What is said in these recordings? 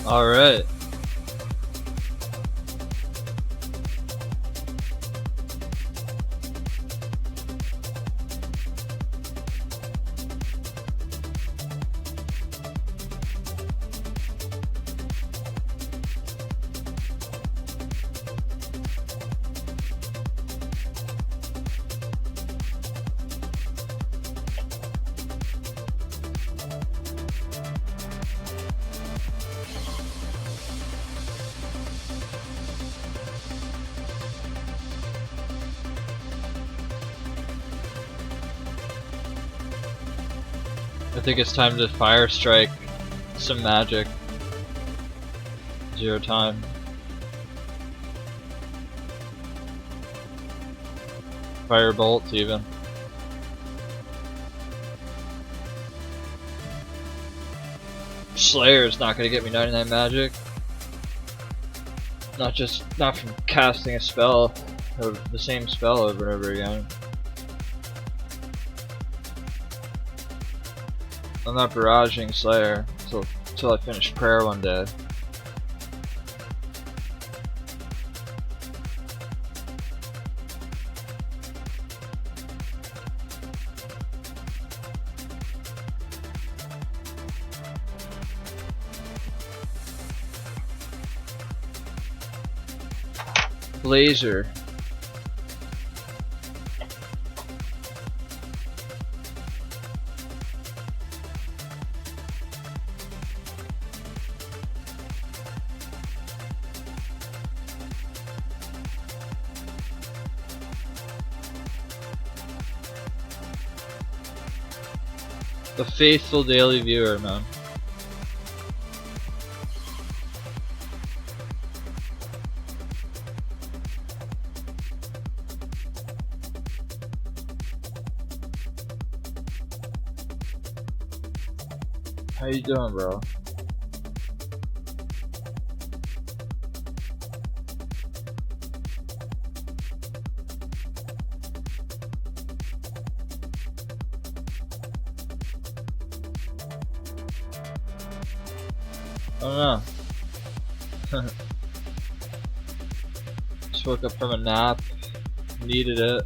Alright. I think it's time to fire strike some magic. 0 time. Fire bolts even. Slayer's not gonna get me 99 magic. Not from casting a spell, or the same spell over and over again. I'm not barraging Slayer until I finish prayer one day. Blazer. The faithful daily viewer, man. How you doing, bro? I don't know. Just woke up from a nap. Needed it.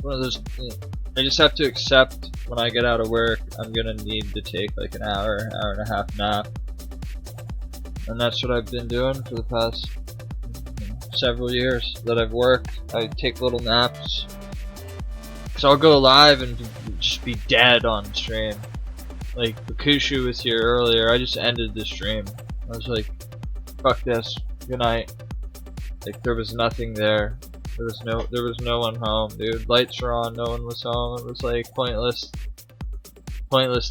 One of those. I just have to accept when I get out of work, I'm gonna need to take like an hour and a half nap, and that's what I've been doing for the past several years that I've worked. I take little naps. So I'll go live and just be dead on stream. Like Bakushu was here earlier, I just ended the stream. I was like, fuck this, good night. Like there was nothing there. There was no one home, dude. Lights were on, no one was home. It was like pointless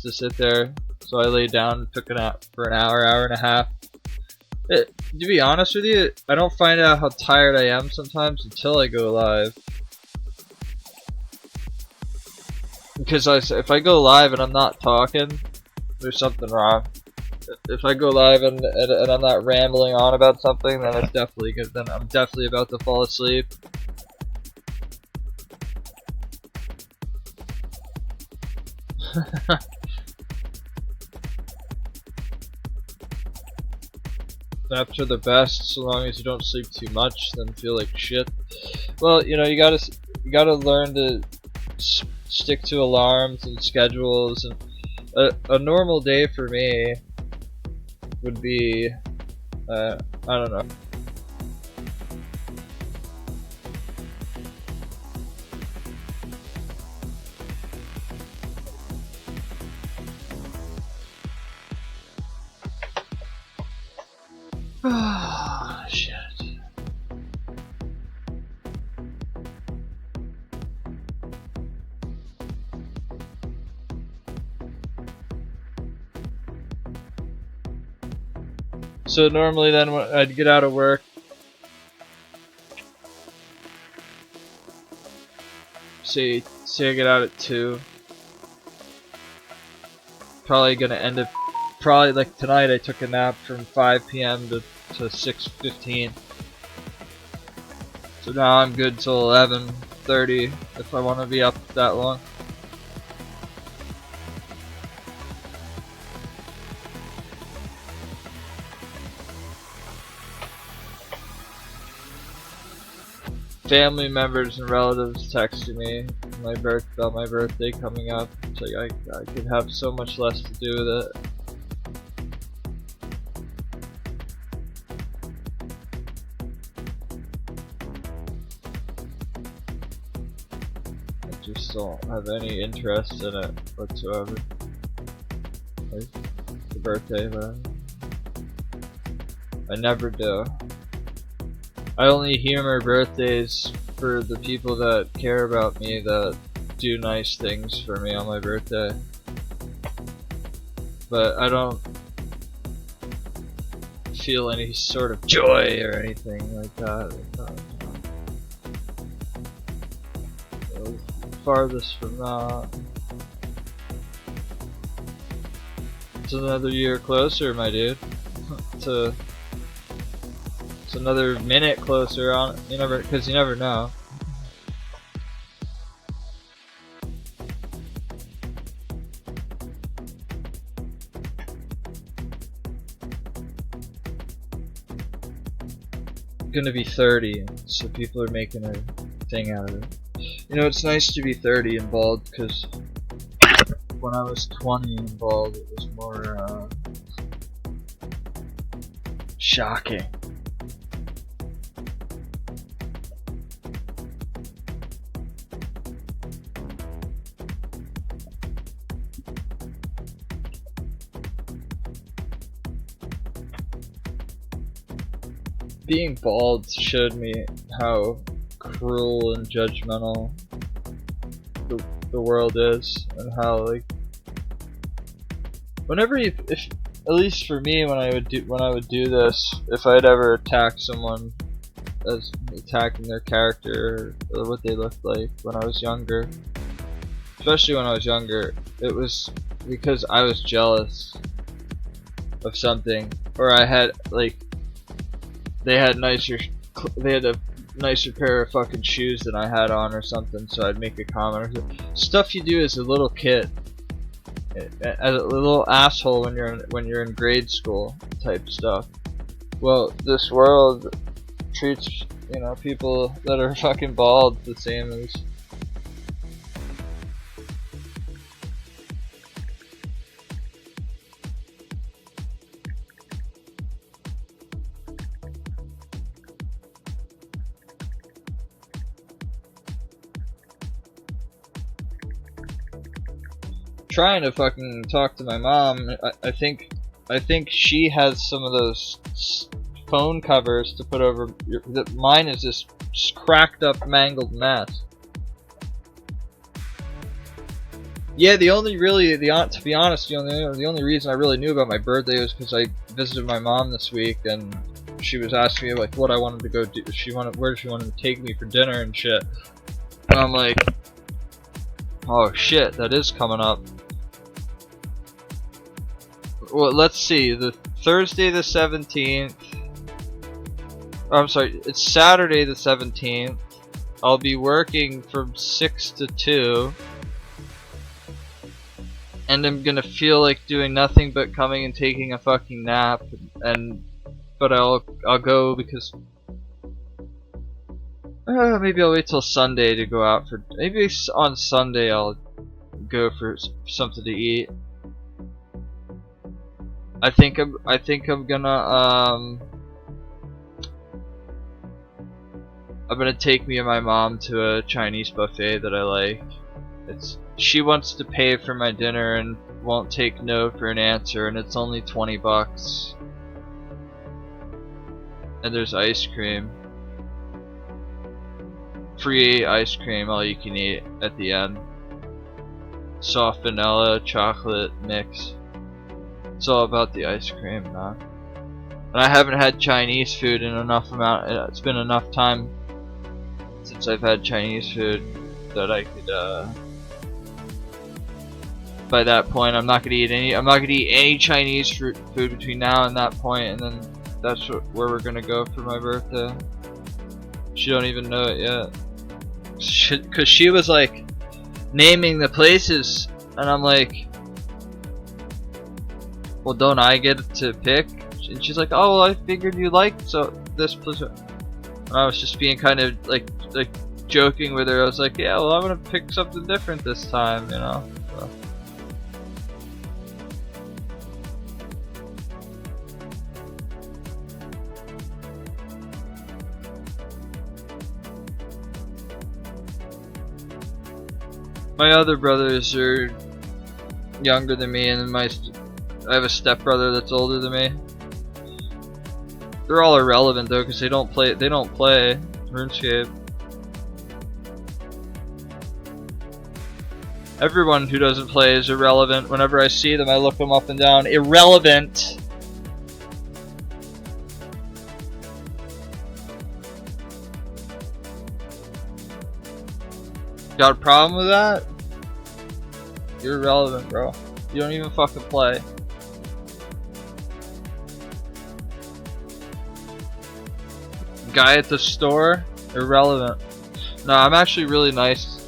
to sit there. So I laid down and took a nap for an hour and a half. To be honest with you, I don't find out how tired I am sometimes until I go live. Because if I go live and I'm not talking, there's something wrong. If I go live and I'm not rambling on about something, then it's definitely good. Then I'm definitely about to fall asleep. Naps are the best, so long as you don't sleep too much, then feel like shit. Well, you know, you gotta learn to stick to alarms and schedules, and a normal day for me would be, I don't know. Ah, shit. So normally then when I'd get out of work, say I get out at 2, probably gonna end up, probably like tonight I took a nap from 5 PM to 6:15. So now I'm good till 11:30 if I want to be up that long. family members and relatives texting me about my birthday coming up. It's like I could have so much less to do with it. I just don't have any interest in it whatsoever. Like the birthday, but I never do. I only humor birthdays for the people that care about me, that do nice things for me on my birthday. But I don't feel any sort of joy or anything like that. Farthest from that. It's another year closer, my dude. It's another minute closer on. Because you never know. I'm gonna be 30, so people are making a thing out of it. You know, it's nice to be 30 and bald, because when I was 20 and bald, it was more shocking. Being bald showed me how cruel and judgmental the world is, and how, like, whenever at least for me, when I would do this, if I'd ever attack someone as attacking their character or what they looked like when I was younger, especially when I was younger, it was because I was jealous of something, or I had, like, they had a nicer pair of fucking shoes than I had on or something, so I'd make a comment or stuff you do as a little kid, as a little asshole when you're in grade school type stuff. Well, this world treats, you know, people that are fucking bald the same as trying to fucking talk to my mom. I think she has some of those phone covers to put over mine is this cracked up, mangled mess. Yeah, to be honest, the only reason I really knew about my birthday was because I visited my mom this week, and she was asking me like what I wanted to go do. Where she wanted to take me for dinner and shit. And I'm like, oh shit, that is coming up. Well, let's see. The Thursday the 17th. I'm sorry, it's Saturday the 17th. I'll be working from 6 to 2. And I'm gonna feel like doing nothing but coming and taking a fucking nap. But I'll go because maybe I'll wait till Sunday to go out for. Maybe on Sunday I'll go for something to eat. I think I'm gonna I'm gonna take me and my mom to a Chinese buffet that I like. She wants to pay for my dinner and won't take no for an answer, and it's only $20. And there's ice cream. Free ice cream, all you can eat at the end. Soft vanilla, chocolate mix. It's all about the ice cream, man. And I haven't had Chinese food in enough amount. It's been enough time since I've had Chinese food that I could. By that point, I'm not gonna eat any Chinese food between now and that point, and then that's where we're gonna go for my birthday. She don't even know it yet, cause she was like naming the places, and I'm like, well, don't I get to pick? And she's like, oh, well, I figured you liked this place. And I was just being kind of like like joking with her. I was like, yeah, well, I'm gonna pick something different this time, you know. So. My other brothers are younger than me, and I have a stepbrother that's older than me. They're all irrelevant though, because they don't play RuneScape. Everyone who doesn't play is irrelevant. Whenever I see them, I look them up and down. Irrelevant. Got a problem with that? You're irrelevant, bro. You don't even fucking play. Guy at the store? Irrelevant. No, I'm actually really nice.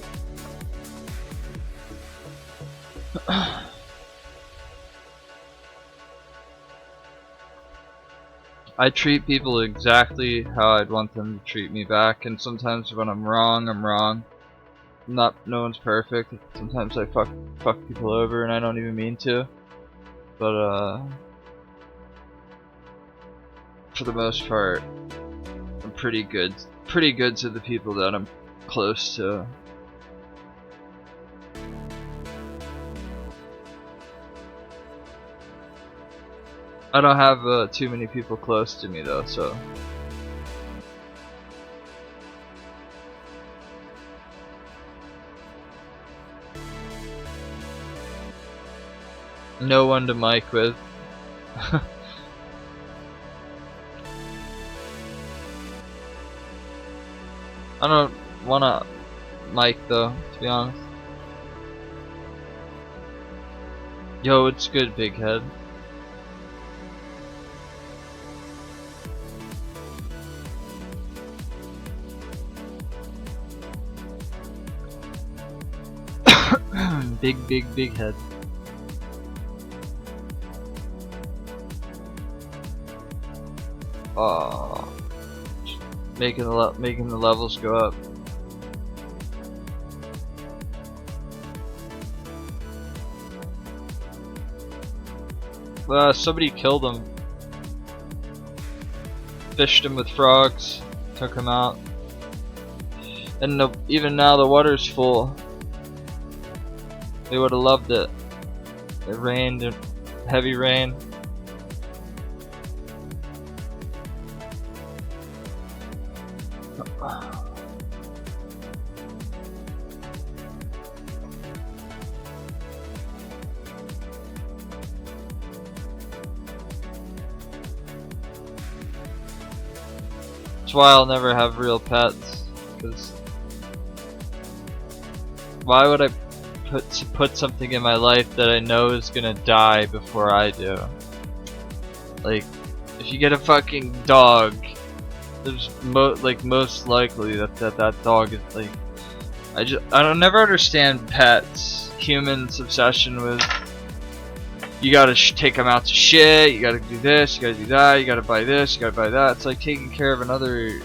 I treat people exactly how I'd want them to treat me back, and sometimes when I'm wrong, I'm wrong. No one's perfect. Sometimes I fuck people over and I don't even mean to. But for the most part, I'm pretty good to the people that I'm close to. I don't have too many people close to me though, so. No one to mic with. I don't wanna mic though, to be honest. Yo, it's good, big head. Big head. Making the levels go up. Somebody killed him. Fished him with frogs. Took him out. And even now the water's full. They would have loved it. It rained, heavy rain. That's why I'll never have real pets. Because why would I put something in my life that I know is gonna die before I do? Like, if you get a fucking dog, there's most likely that dog is like. I don't never understand pets. Humans' obsession with you gotta take them out to shit. You gotta do this. You gotta do that. You gotta buy this. You gotta buy that. It's like taking care of another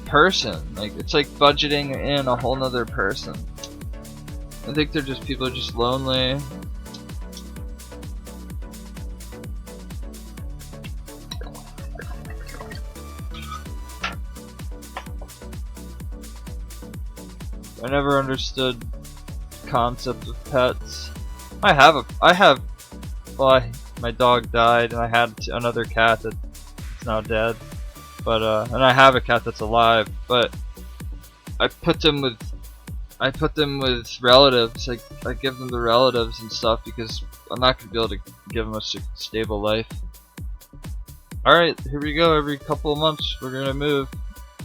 person. Like, it's like budgeting in a whole nother person. I think people are just lonely. I never understood the concept of pets. Well, my dog died, and I had another cat that's now dead. But and I have a cat that's alive. But I put them with relatives. I give them to relatives and stuff because I'm not gonna be able to give them a stable life. All right, here we go. Every couple of months, we're gonna move.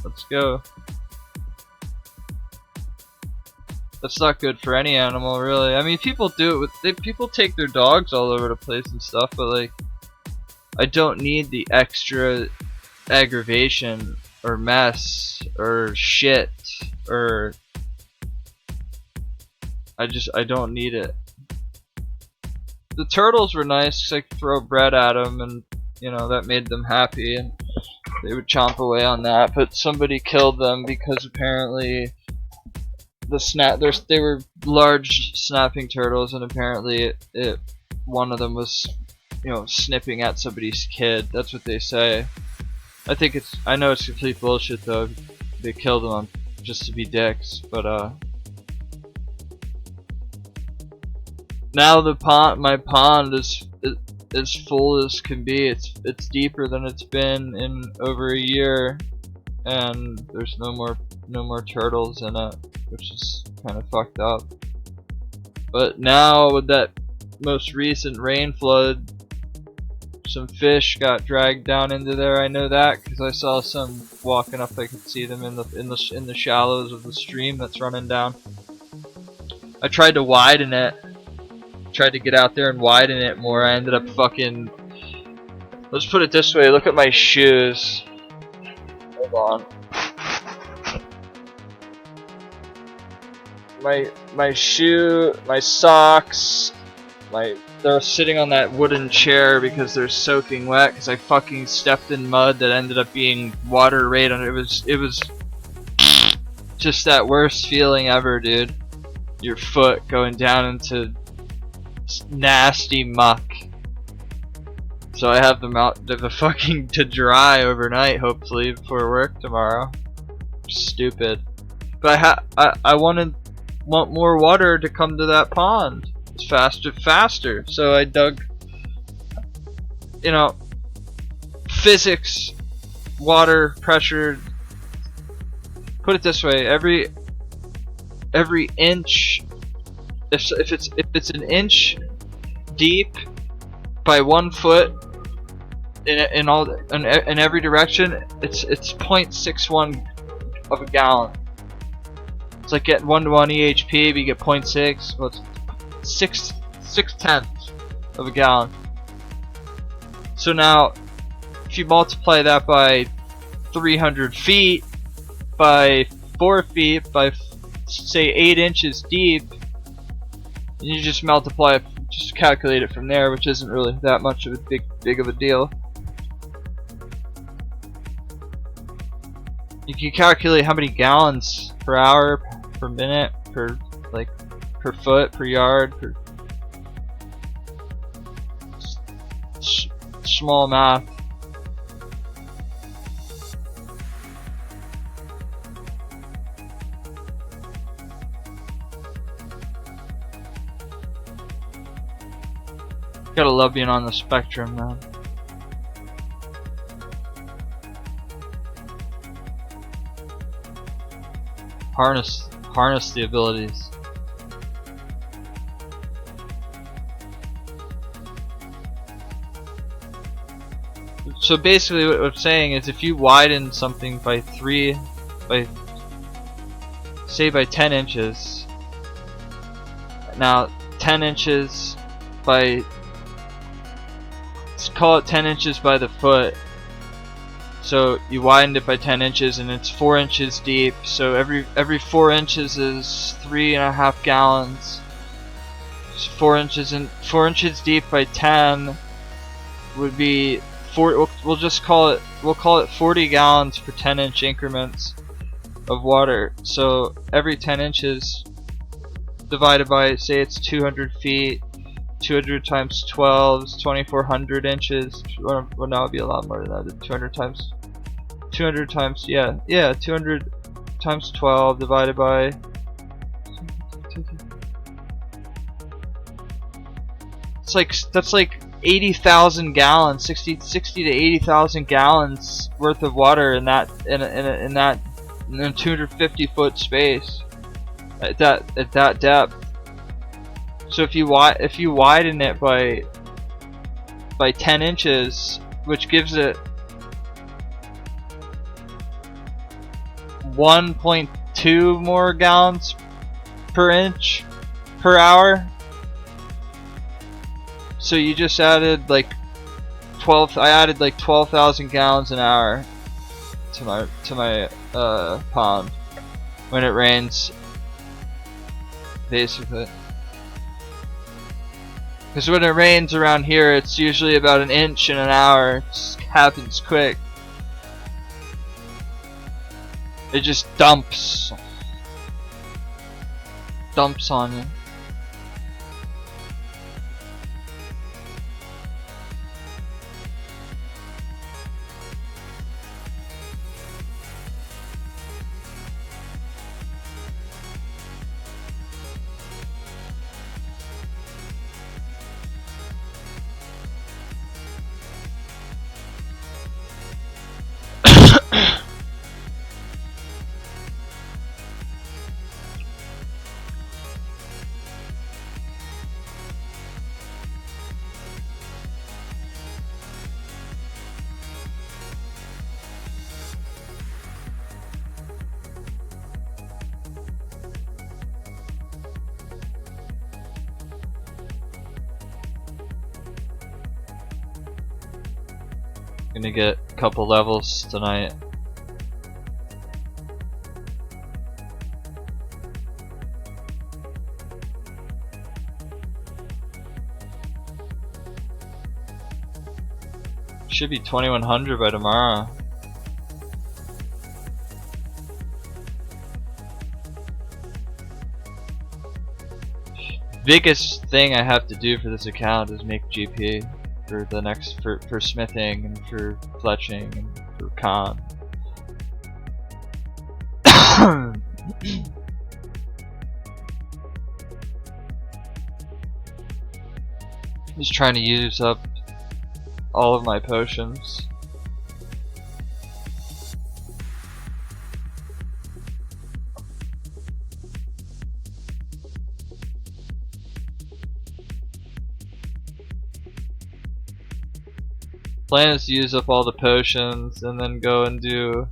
Let's go. That's not good for any animal, really. I mean, people do it with people take their dogs all over the place and stuff, but like, I don't need the extra aggravation or mess or shit or I don't need it. The turtles were nice 'cause I could throw bread at them and, you know, that made them happy. And they would chomp away on that, but somebody killed them because apparently they were large snapping turtles, and apparently one of them was, you know, snipping at somebody's kid. That's what they say. I know it's complete bullshit though. They killed them on just to be dicks, but now my pond is as full as can be. It's deeper than it's been in over a year, and there's no more turtles in it, which is kind of fucked up. But now with that most recent rain flood, some fish got dragged down into there. I know that because I saw some walking up. I could see them in the shallows of the stream that's running down. I tried to widen it. Tried to get out there and widen it more. I ended up fucking. Let's put it this way. Look at my shoes. Hold on. My shoe, my socks, they're sitting on that wooden chair because they're soaking wet because I fucking stepped in mud that ended up being water right under. It was just that worst feeling ever, dude. Your foot going down into nasty muck. So I have them out the fucking to dry overnight, hopefully before work tomorrow. Stupid. But I want more water to come to that pond. It's faster. So I dug, you know, physics, water, pressure. Put it this way: every inch, if it's an inch deep by 1 foot in every direction, it's 0.61 of a gallon. It's like getting 1 to 1 EHP, but you get 0.6. Well, it's 6/10 of a gallon. So now, if you multiply that by 300 feet, by 4 feet, by say 8 inches deep, and you just multiply, just calculate it from there, which isn't really that much of a big of a deal. You can calculate how many gallons per hour, per minute, per foot, per yard, per small math. Gotta love being on the spectrum, man. Harness the abilities. So basically what I'm saying is, if you widen something by 10 inches, now 10 inches by, let's call it 10 inches by the foot. So you widened it by 10 inches and it's 4 inches deep, so every 4 inches is 3.5 gallons. So 4 inches deep by 10 would be 4. We'll call it 40 gallons per 10-inch increments of water. So every 10 inches divided by, say it's 200 feet, 200 times 12 is 2,400 inches. Well, now it'd be a lot more than that. 200 times 200 times 12 divided by, that's like 80,000 gallons, 60 to 80,000 gallons worth of water in that 250 foot space at that depth. So if you widen it by 10 inches, which gives it 1.2 more gallons per inch per hour. So you just added like 12. I added like 12,000 gallons an hour to my pond when it rains, basically. Because when it rains around here, it's usually about an inch in an hour. It just happens quick. It just dumps on you. Gonna get a couple levels tonight. Should be 2100 by tomorrow. Biggest thing I have to do for this account is make GP for the next for smithing and for fletching and for con. Just trying to use up all of my potions. Plan is to use up all the potions and then go and do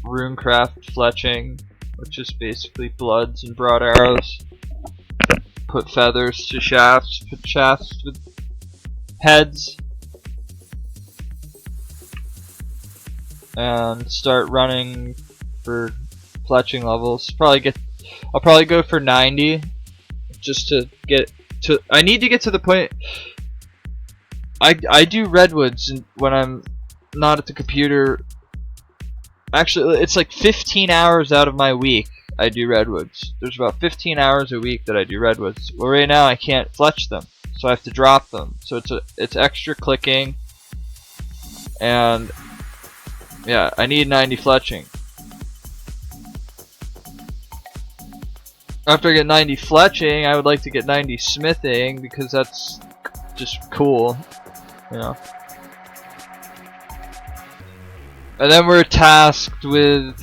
runecraft fletching, which is basically bloods and broad arrows. Put feathers to shafts, put shafts with heads, and start running for fletching levels. I'll probably go for 90 just to get to. I need to get to the point. I do redwoods when I'm not at the computer. Actually, it's like 15 hours out of my week I do redwoods. There's about 15 hours a week that I do redwoods. Well, right now I can't fletch them, so I have to drop them. So it's extra clicking, and yeah, I need 90 fletching. After I get 90 fletching, I would like to get 90 smithing because that's just cool, you know. And then we're tasked with,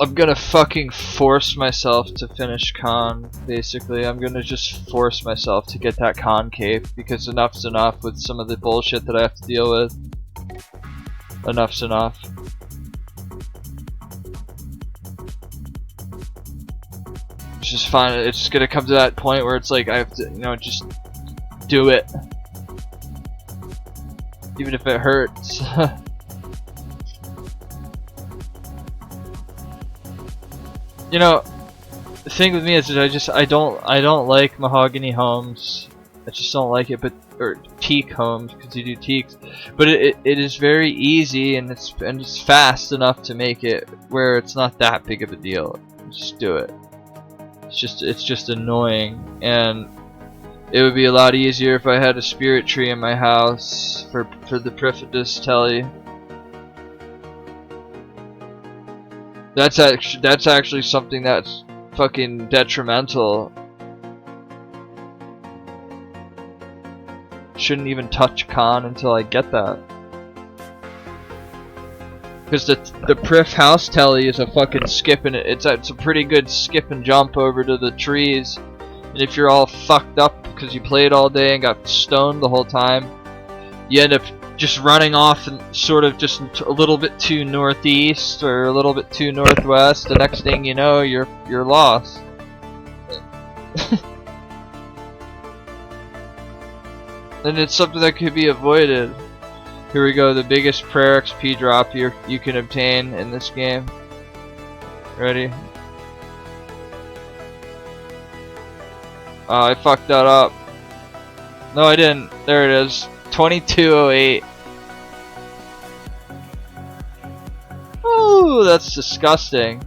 I'm gonna fucking force myself to finish con, basically. I'm gonna just force myself to get that con cape because enough's enough with some of the bullshit that I have to deal with. Enough's enough. It's just fine. It's just gonna come to that point where it's like I have to, you know, just do it. Even if it hurts. You know, the thing with me is that I don't like mahogany homes. I just don't like it, or teak homes because you do teaks. But it is very easy and it's fast enough to make it where it's not that big of a deal. Just do it. It's just annoying, and it would be a lot easier if I had a spirit tree in my house for the Prifidus telly. That's actually something that's fucking detrimental. Shouldn't even touch con until I get that. Because the Prif house telly is a fucking skip, and it's a pretty good skip and jump over to the trees. And if you're all fucked up because you played all day and got stoned the whole time, you end up just running off and sort of just a little bit too northeast or a little bit too northwest. The next thing you know, you're lost. And it's something that could be avoided. Here we go, the biggest prayer XP drop you can obtain in this game. Ready? Oh, I fucked that up. No, I didn't. There it is. 2208. Ooh, that's disgusting.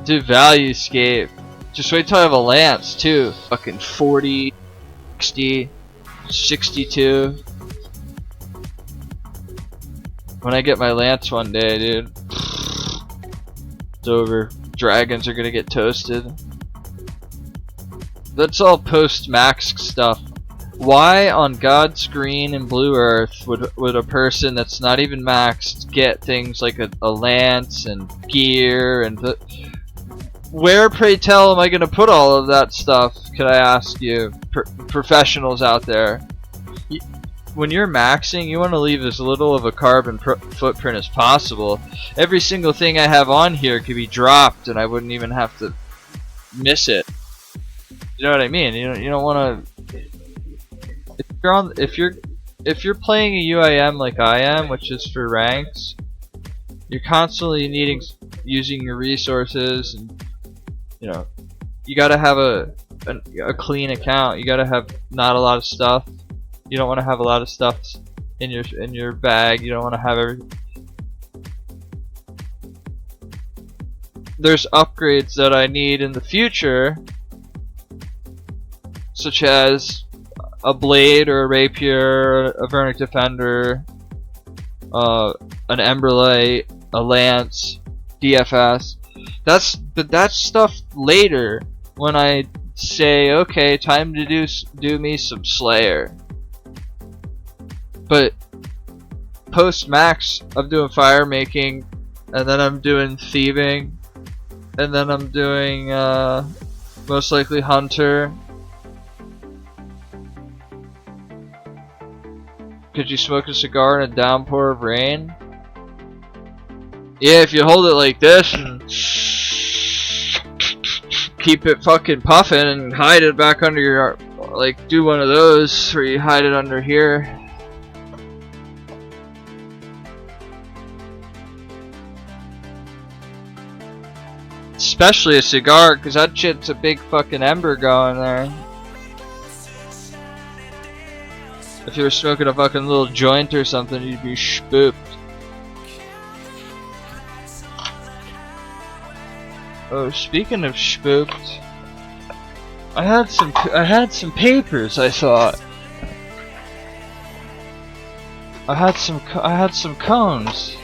Dude, ValueScape. Just wait till I have a lance too. Fucking 40, 60, 62. When I get my lance one day, dude, it's over. Dragons are gonna get toasted. That's all post-max stuff. Why on God's green and blue earth would a person that's not even maxed get things like a lance and gear and where, pray tell, am I gonna put all of that stuff? Could I ask you, professionals out there? When you're maxing, you want to leave as little of a carbon footprint as possible. Every single thing I have on here could be dropped, and I wouldn't even have to miss it. You know what I mean? You don't want to. If you're playing a UIM like I am, which is for ranks, you're constantly using your resources, and you know you gotta have a clean account. You gotta have not a lot of stuff. You don't want to have a lot of stuff in your bag. You don't want to have everything. There's upgrades that I need in the future, such as a blade or a rapier, a Vernic Defender, an Emberlight, a lance, DFS. But that's stuff later when I say, okay, time to do me some Slayer. But post max, I'm doing fire making, and then I'm doing thieving, and then I'm doing most likely hunter. Could you smoke a cigar in a downpour of rain? Yeah, if you hold it like this and keep it fucking puffing and hide it back under your, like, do one of those where you hide it under here. Especially a cigar, because that shit's a big fucking ember going there. If you were smoking a fucking little joint or something, you'd be spooked. Oh, speaking of spooked, I had some papers. I thought I had some cones.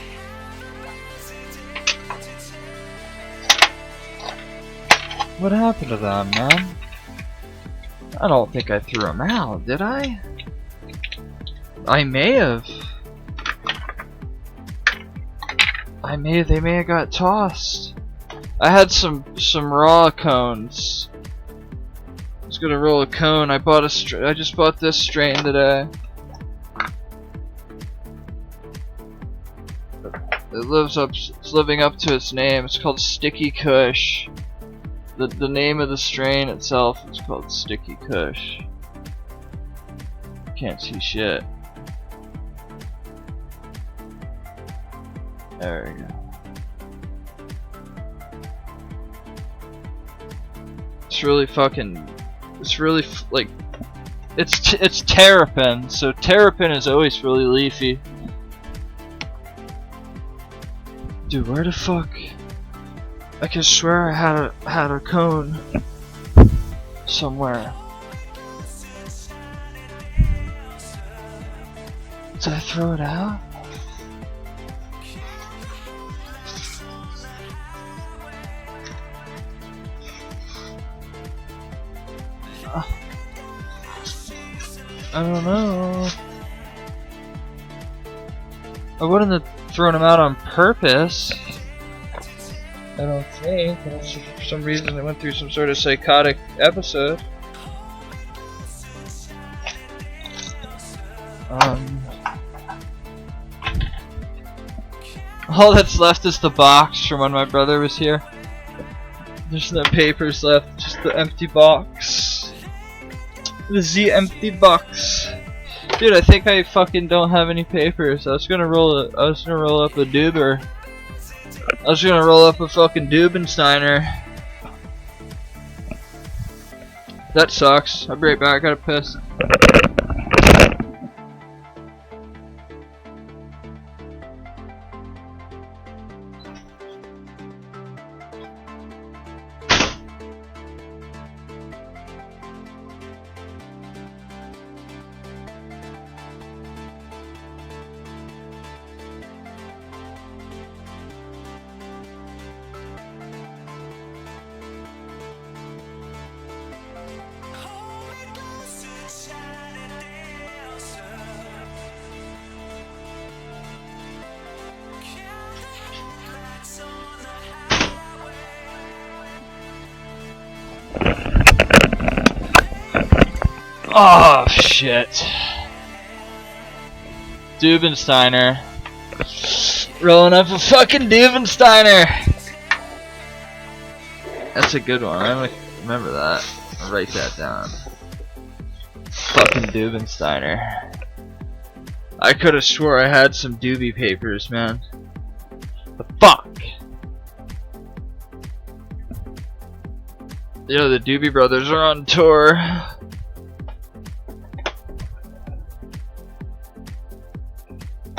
What happened to them, man? I don't think I threw them out, did I? I may have. They may have got tossed. I had some raw cones. I was gonna roll a cone. I just bought this strain today. It's living up to its name. It's called Sticky Kush. The name of the strain itself is called Sticky Kush. Can't see shit. There we go. It's really like, it's terrapin, so terrapin is always really leafy. Dude, where the fuck? I can swear I had a cone somewhere. Did I throw it out? I don't know. I wouldn't have thrown them out on purpose. I don't think. For some reason I went through some sort of psychotic episode. All that's left is the box from when my brother was here. There's no papers left, just the empty box. The empty box. Dude, I think I fucking don't have any papers. I was gonna roll up a Duber. I was gonna roll up a fucking Dubensteiner. That sucks. I'll be right back. I gotta piss. Oh shit. Dubensteiner. Rolling up a fucking Dubensteiner. That's a good one. I remember that. I'll write that down. Fucking Dubensteiner. I could have swore I had some doobie papers, man. The fuck? Yo, the Doobie Brothers are on tour.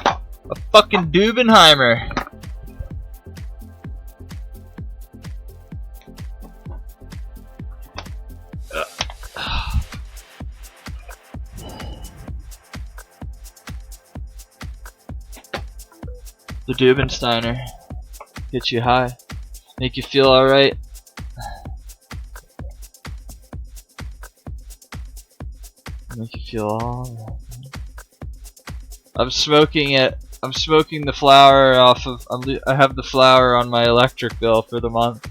A fucking Dubenheimer. The Dubensteiner. Get you high. Make you feel alright. Make you feel alright. I'm smoking it. I'm smoking the flower off of. I have the flower on my electric bill for the month.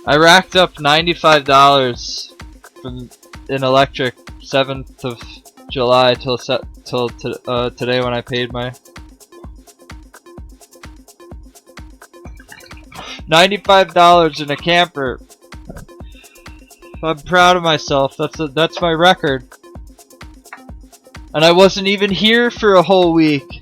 I racked up $95 from in electric 7th of July till today when I paid my $95 in a camper. I'm proud of myself. That's my record. And I wasn't even here for a whole week.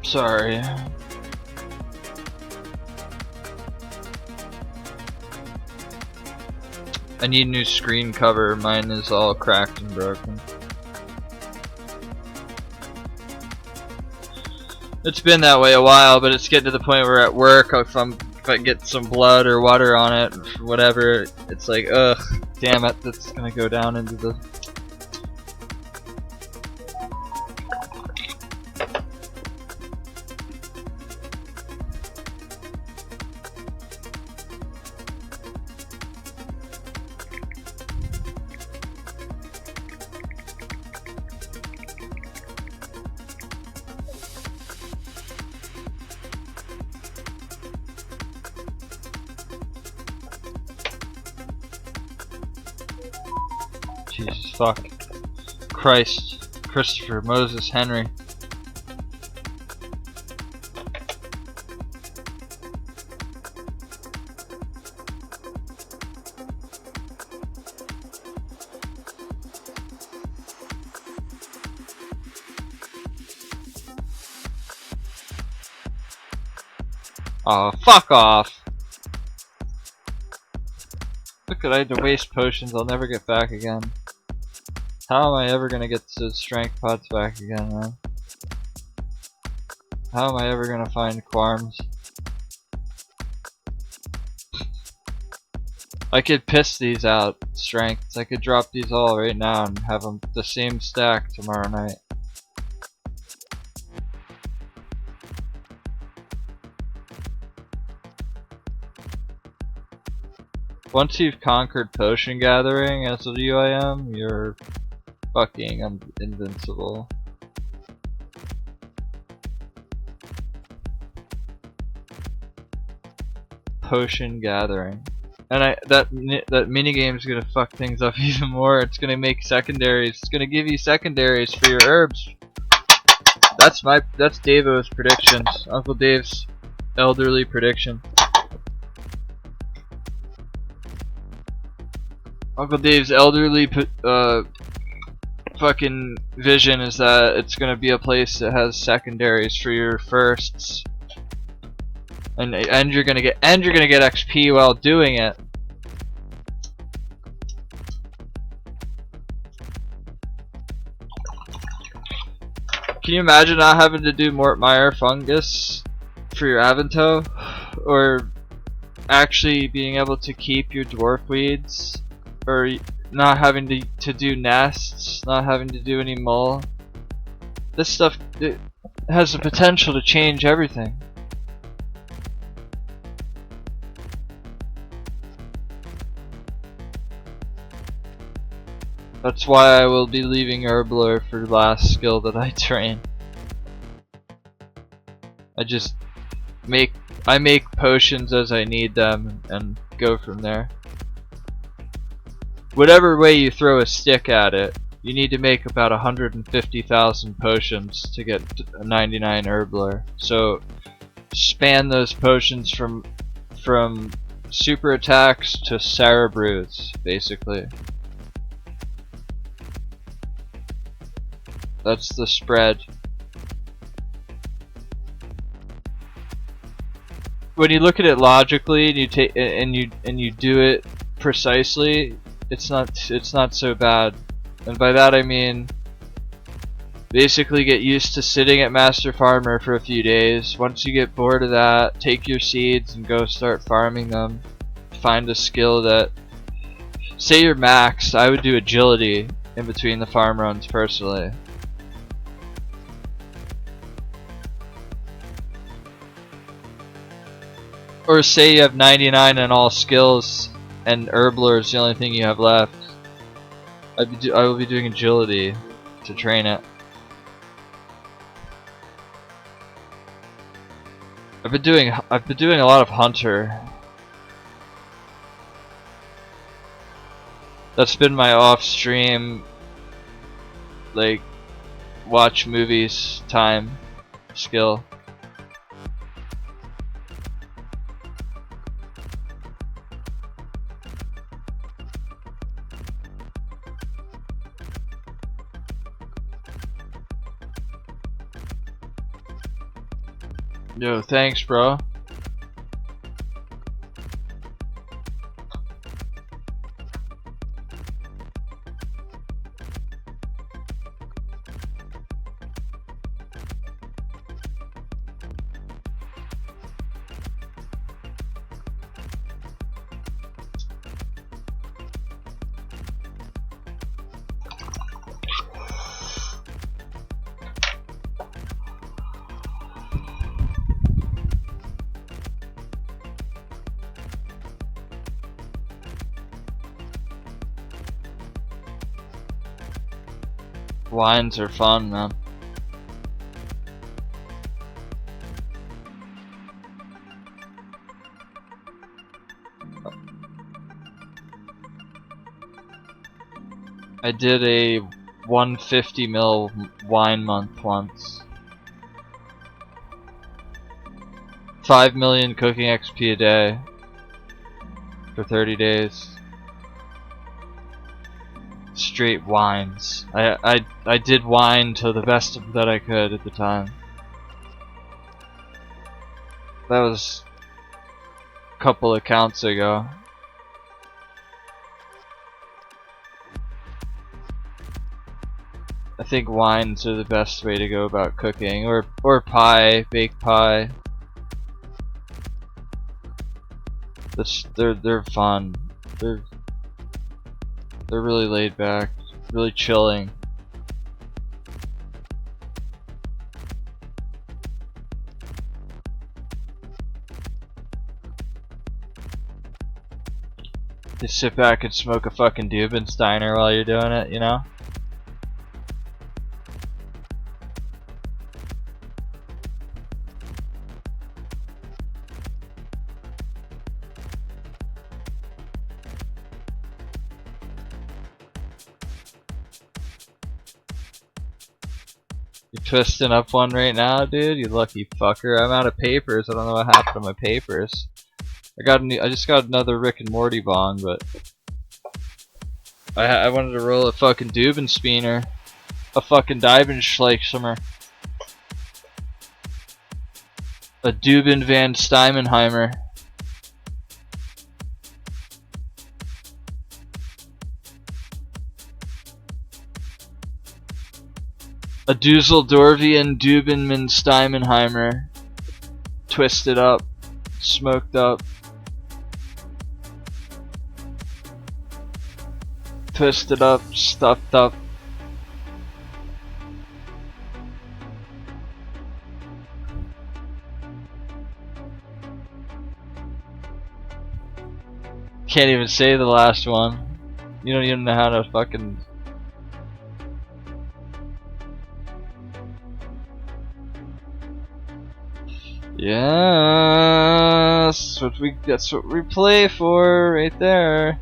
Sorry. I need a new screen cover. Mine is all cracked and broken. It's been that way a while, but it's getting to the point where at work, if I get some blood or water on it, whatever, it's like, ugh, damn it, that's gonna go down into the. Jesus fuck. Christ. Christopher, Moses, Henry. Oh, fuck off! Look at I had to waste potions, I'll never get back again. How am I ever gonna get the strength pots back again, man? How am I ever gonna find Quarms? I could piss these out, strengths. I could drop these all right now and have them the same stack tomorrow night. Once you've conquered potion gathering as a UIM, you're fucking invincible. Potion gathering. And that minigame is gonna fuck things up even more. It's gonna make secondaries. It's gonna give you secondaries for your herbs. That's Davo's predictions. Uncle Dave's elderly prediction. Uncle Dave's elderly fucking vision is that it's gonna be a place that has secondaries for your firsts, and you're gonna get XP while doing it. Can you imagine not having to do Mort Meyer fungus for your Avanto, or actually being able to keep your dwarf weeds? Or not having to do nests, not having to do any mull. This stuff, it has the potential to change everything. That's why I will be leaving Herblore for the last skill that I train. I make potions as I need them and go from there. Whatever way you throw a stick at it, you need to make about 150,000 potions to get a 99 Herblore. So span those potions from super attacks to Sarah Brews, basically. That's the spread. When you look at it logically and you take and you do it precisely, it's not so bad. And by that I mean basically get used to sitting at Master Farmer for a few days. Once you get bored of that, take your seeds and go start farming them. Find a skill that, say you're maxed, I would do agility in between the farm runs personally. Or say you have 99 in all skills and Herblore is the only thing you have left. I will be doing agility to train it. I've been doing a lot of hunter. That's been my off-stream, like, watch movies time skill. Yo, thanks, bro. Wines are fun, man. I did a 150 mil wine month once. 5 million cooking XP a day for 30 days. Straight wines. I did wine to the best that I could at the time. That was a couple accounts ago. I think wines are the best way to go about cooking, or pie, baked pie. They're fun. They're really laid back, really chilling. Just sit back and smoke a fucking Dubensteiner while you're doing it, you know? You twisting up one right now, dude? You lucky fucker. I'm out of papers. I don't know what happened to my papers. I just got another Rick and Morty bong, but I wanted to roll a fucking Dubenspiener, a fucking Dibenschleichsummer, a Duben van Steimenheimer. A Dusseldorfian Dubenman Steimenheimer, twisted up, smoked up, twisted up, stuffed up. Can't even say the last one. You don't even know how to fucking. Yes, that's what we play for right there.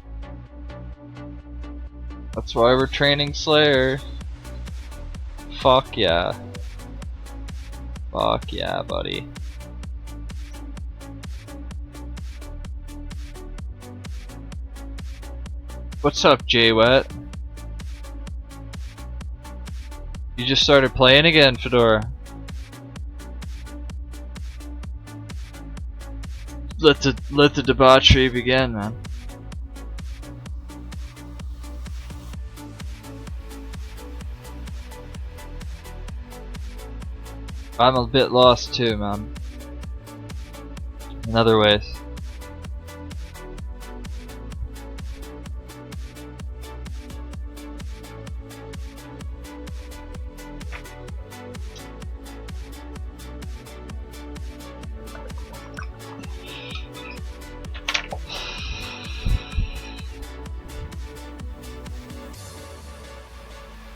That's why we're training Slayer. Fuck yeah. Fuck yeah, buddy. What's up, J-Wet? You just started playing again, Fedora. Let the debauchery begin, man. I'm a bit lost too, man. In other ways.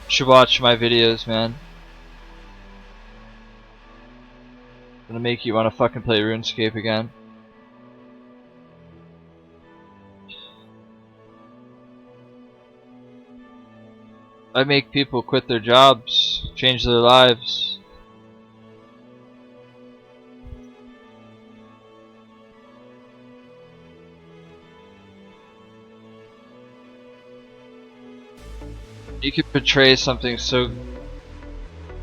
Should watch my videos, man. Gonna make you wanna fucking play RuneScape again. I make people quit their jobs, change their lives. You could portray something so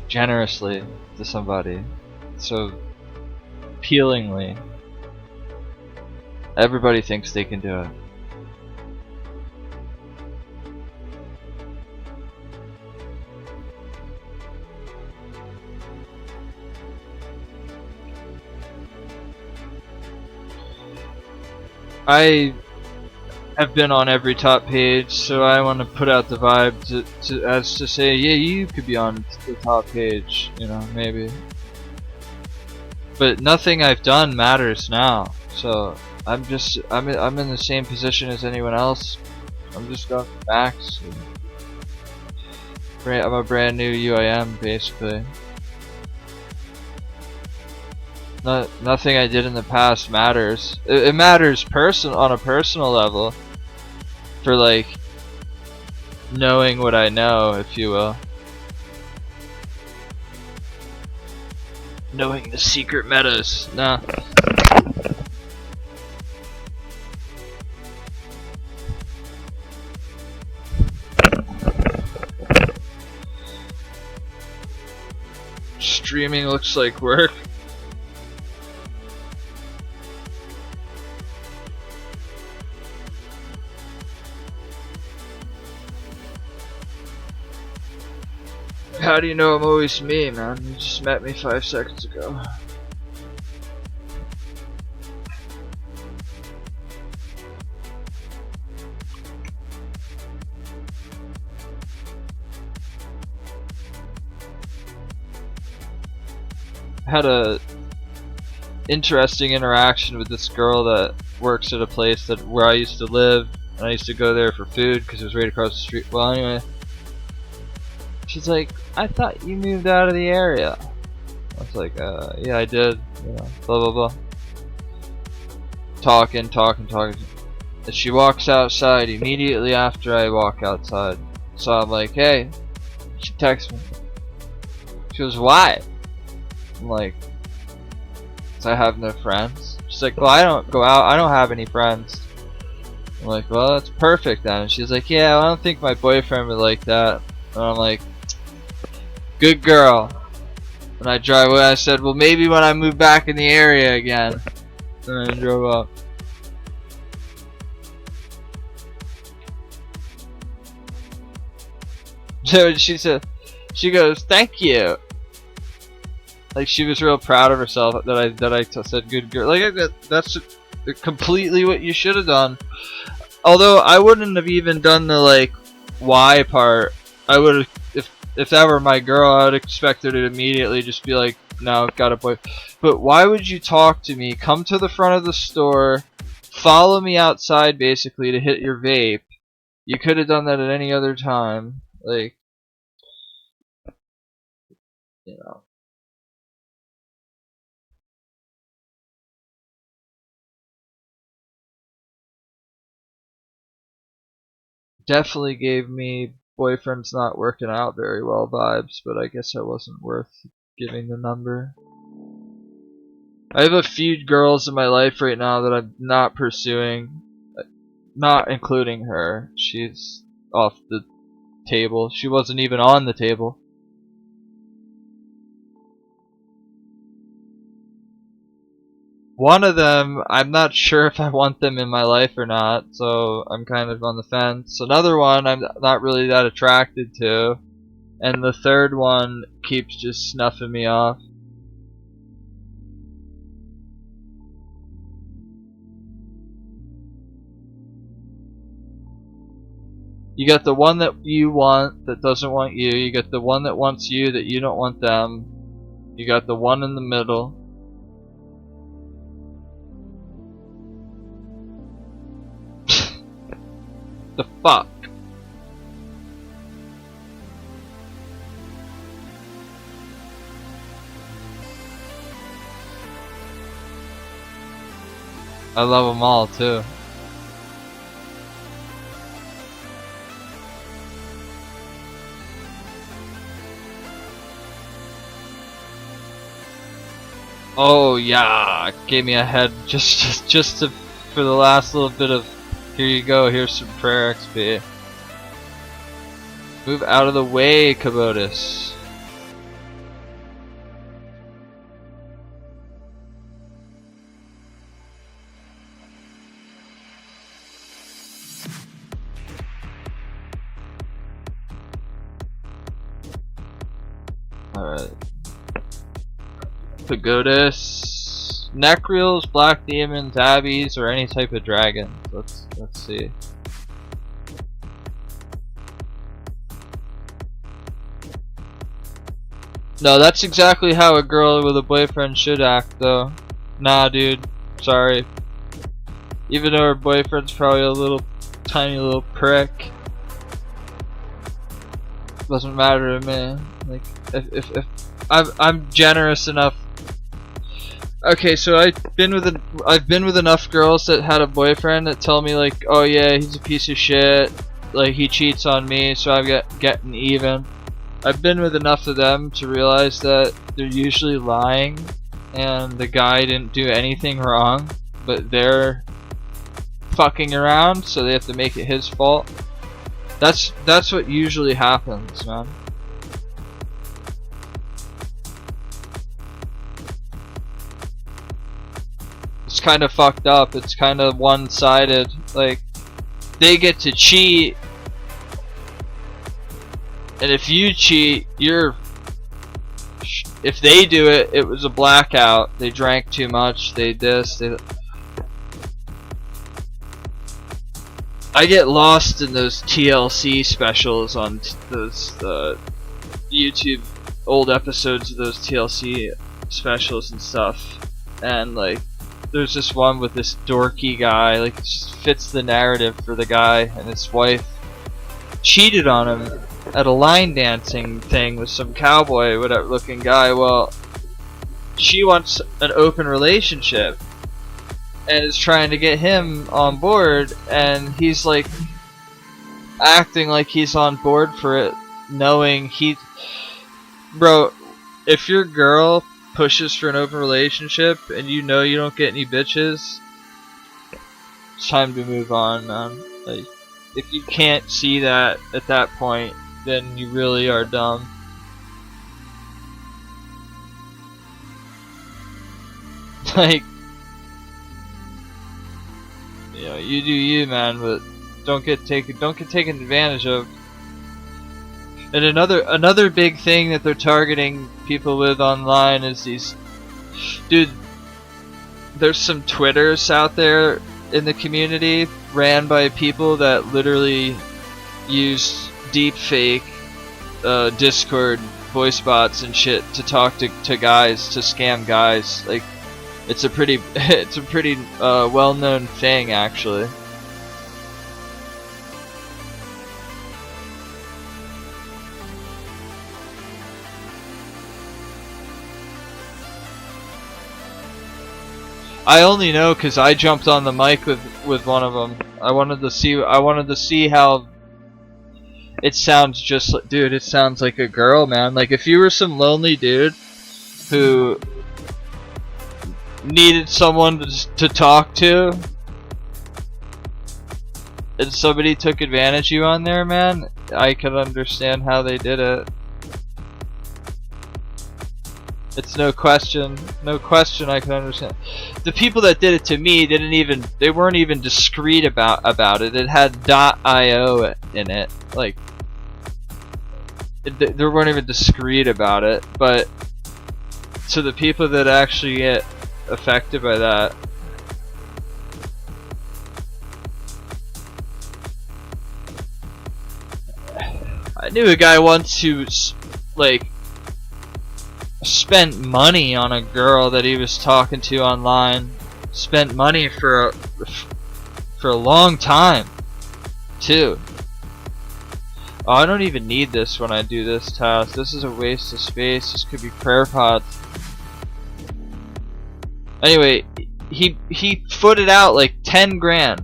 generously to somebody, so appealingly. Everybody thinks they can do it. I have been on every top page, so I want to put out the vibe to say, yeah, you could be on the top page, you know, maybe. But nothing I've done matters now, so I'm in the same position as anyone else. I'm just going for max. I'm a brand new UIM basically. Nothing I did in the past matters. It matters on a personal level. For like knowing what I know, if you will. Knowing the secret metas. Nah. Streaming looks like work. How do you know I'm always me, man? You just met me 5 seconds ago. Had a interesting interaction with this girl that works at a place that where I used to live, and I used to go there for food because it was right across the street. Well, anyway, she's like, "I thought you moved out of the area." I was like, "Yeah, I did." You know, blah blah blah. Talking. And she walks outside immediately after I walk outside. So I'm like, "Hey," she texts me. She goes, "Why?" I'm like, "'Cause I have no friends." She's like, "Well, I don't go out. I don't have any friends." I'm like, "Well, that's perfect then." And she's like, "Yeah, well, I don't think my boyfriend would like that." And I'm like, "Good girl." And I drive away. I said, "Well, maybe when I move back in the area again." And I drove up. So she said, she goes, "Thank you." Like she was real proud of herself that I said good girl. Like that's completely what you should have done. Although I wouldn't have even done the like why part. I would have, if that were my girl, I would expect her to immediately just be like, "No, got a boy." But why would you talk to me? Come to the front of the store, follow me outside basically to hit your vape. You could have done that at any other time. Like, you know. Definitely gave me boyfriend's not working out very well vibes, but I guess I wasn't worth giving the number. I have a few girls in my life right now that I'm not pursuing, not including her. She's off the table. She wasn't even on the table. One of them, I'm not sure if I want them in my life or not, so I'm kind of on the fence. Another one I'm not really that attracted to. And the third one keeps just snuffing me off. You got the one that you want that doesn't want you. You got the one that wants you that you don't want them. You got the one in the middle. The fuck? I love them all too. Oh yeah, gave me a head just to, for the last little bit of. Here you go. Here's some prayer XP. Move out of the way, Kabotis. Alright. Pagodas, Necreals, Black Demons, Abbeys, or any type of dragon. Let's see. No, that's exactly how a girl with a boyfriend should act, though. Nah, dude. Sorry. Even though her boyfriend's probably a little tiny little prick, doesn't matter to me. Like, if I'm generous enough. Okay, so I've been with enough girls that had a boyfriend that tell me like, "Oh yeah, he's a piece of shit. like he cheats on me, so I'm getting even. I've been with enough of them to realize that they're usually lying, and the guy didn't do anything wrong, but they're fucking around, so they have to make it his fault. That's what usually happens, man. It's kind of fucked up. It's kind of one-sided. Like, they get to cheat, and if you cheat, you're... If they do it, it was a blackout. They drank too much. They this. I get lost in those TLC specials on those YouTube old episodes of those TLC specials and stuff, and like there's this one with this dorky guy, like it just fits the narrative for the guy, and his wife cheated on him at a line dancing thing with some cowboy whatever looking guy. Well, she wants an open relationship and is trying to get him on board, and he's like acting like he's on board for it, knowing bro, if your girl pushes for an open relationship and you know you don't get any bitches, it's time to move on, man. Like, if you can't see that at that point, then you really are dumb. Like, you know, you do you, man, but don't get taken advantage of. And another big thing that they're targeting people with online is these, dude, there's some Twitters out there in the community ran by people that literally use deep fake Discord voice bots and shit to talk to guys, to scam guys. Like, it's a pretty well-known thing, actually. I only know because I jumped on the mic with one of them. I wanted to see how it sounds. Just like, dude, it sounds like a girl, man. Like, if you were some lonely dude who needed someone to talk to, and somebody took advantage of you on there, man, I could understand how they did it. It's no question I can understand. The people that did it to me they weren't even discreet about it. It had .io in it. Like, they weren't even discreet about it. But to the people that actually get affected by that, I knew a guy once who, like, spent money on a girl that he was talking to online. Spent money for a long time too. Oh, I don't even need this when I do this task. This is a waste of space. This could be prayer pods. Anyway, he footed out like 10 grand.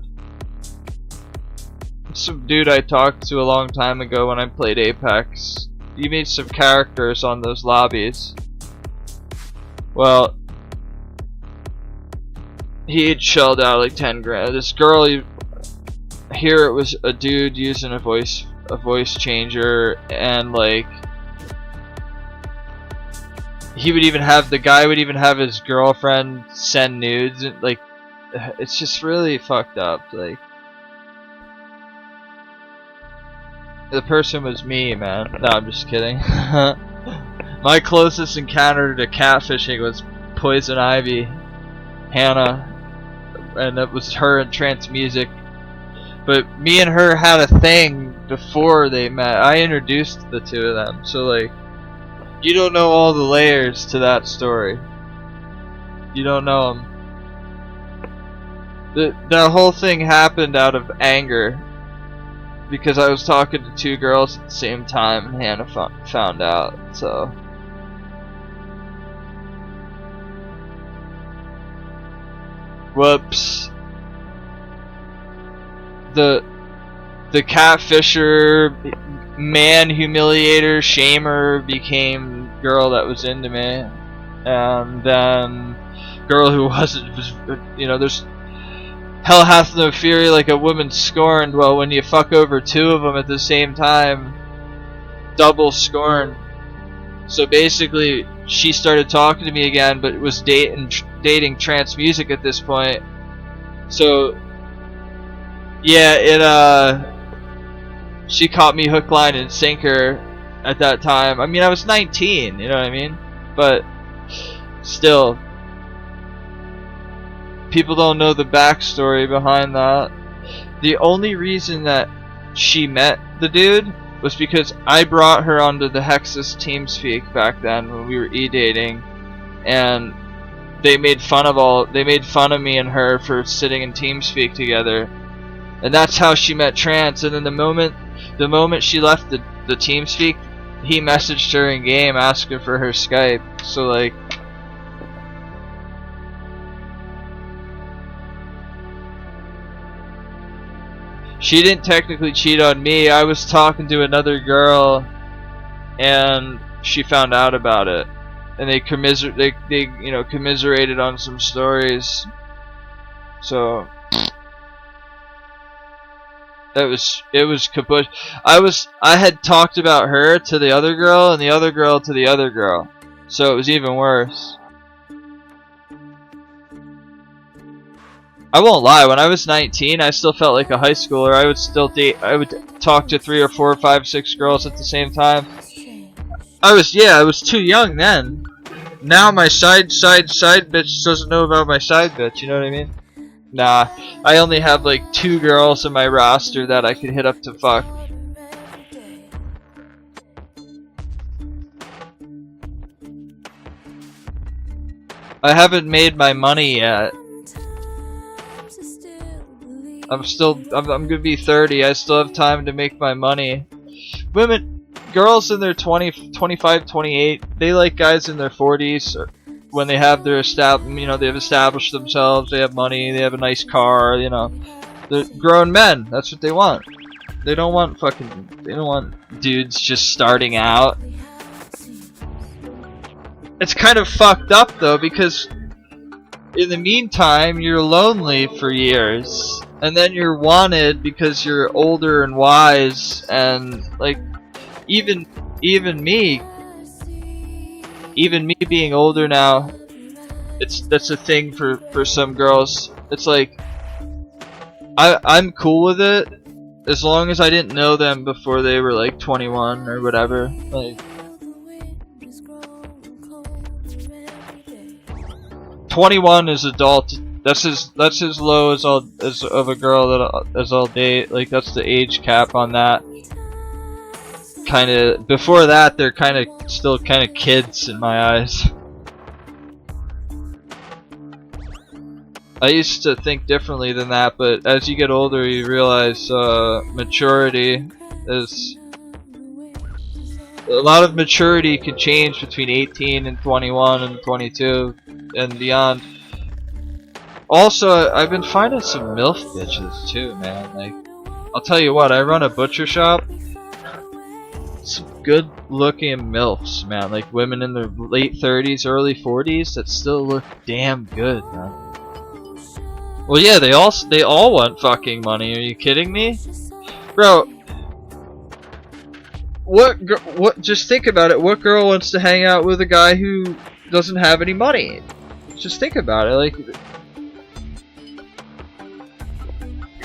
Some dude I talked to a long time ago when I played Apex. He made some characters on those lobbies. Well, he had shelled out like 10 grand. This girl, here it was a dude using a voice changer, and like the guy would even have his girlfriend send nudes, and like, it's just really fucked up. Like, the person was me, man. No, I'm just kidding. My closest encounter to catfishing was Poison Ivy, Hannah, and it was her and Trance Music. But me and her had a thing before they met. I introduced the two of them, so like, you don't know all the layers to that story. You don't know them. The whole thing happened out of anger, because I was talking to two girls at the same time, and Hannah found out. So, whoops. The the catfisher, man humiliator, shamer became girl that was into me, and then girl who wasn't was, you know, there's hell hath no fury like a woman scorned. Well, when you fuck over two of them at the same time, double scorn. So basically, she started talking to me again, but was dating trance music at this point. So yeah, she caught me hook, line, and sinker at that time. I mean, I was 19, you know what I mean? But still, people don't know the backstory behind that. The only reason that she met the dude was because I brought her onto the Hexus TeamSpeak back then when we were e-dating, and they made fun of me and her for sitting in TeamSpeak together, and that's how she met Trance. And then the moment she left the TeamSpeak, he messaged her in game asking for her Skype. So like, she didn't technically cheat on me. I was talking to another girl, and she found out about it, and they you know, commiserated on some stories. So it was kaput. I had talked about her to the other girl, and the other girl to the other girl, so it was even worse. I won't lie, when I was 19, I still felt like a high schooler. I would talk to 3 or 4 or 5, 6 girls at the same time. I was too young then. Now my side bitch doesn't know about my side bitch, you know what I mean? Nah, I only have like 2 girls in my roster that I could hit up to fuck. I haven't made my money yet. I'm gonna be 30. I still have time to make my money. Girls in their 20, 25, 28, they like guys in their 40s when they have their you know, they've established themselves, they have money, they have a nice car, you know. They're grown men. That's what they want. They don't want dudes just starting out. It's kind of fucked up though, because in the meantime, you're lonely for years, and then you're wanted because you're older and wise, and like, even me being older now, that's a thing for some girls. It's like, I'm cool with it as long as I didn't know them before they were like 21 or whatever. Like, 21 is adult. That's as low as of a girl as I'll date. Like, that's the age cap on that. Kinda before that, they're still kinda kids in my eyes. I used to think differently than that, but as you get older, you realize maturity is. A lot of maturity can change between 18 and 21 and 22 and beyond. Also, I've been finding some MILF bitches too, man. Like, I'll tell you what, I run a butcher shop. Some good looking MILFs, man. Like women in their late 30s, early 40s that still look damn good, man. Well, yeah, they all want fucking money. Are you kidding me? Bro, what just think about it. What girl wants to hang out with a guy who doesn't have any money? Just think about it. Like,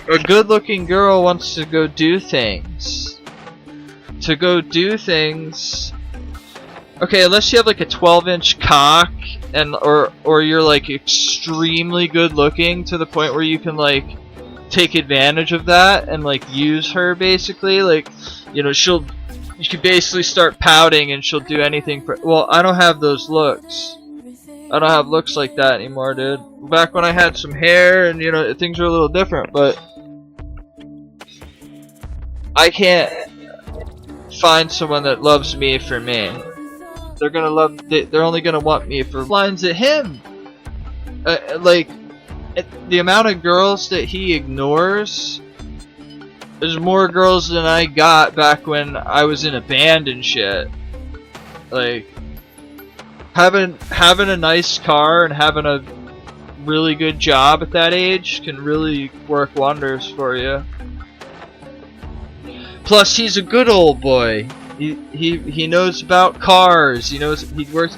a good-looking girl wants to go do things. Okay, unless you have like a 12-inch cock and or you're like extremely good-looking to the point where you can like take advantage of that and like use her basically. Like, you know, you could basically start pouting and she'll do anything for. Well, I don't have those looks. I don't have looks like that anymore, dude. Back when I had some hair and, you know, things were a little different, but I can't find someone that loves me for me. They're only gonna want me for lines at him. Like, the amount of girls that he ignores There's more girls than I got back when I was in a band and shit. Like, having a nice car and having a really good job at that age can really work wonders for you. Plus, he's a good old boy. He knows about cars. He works.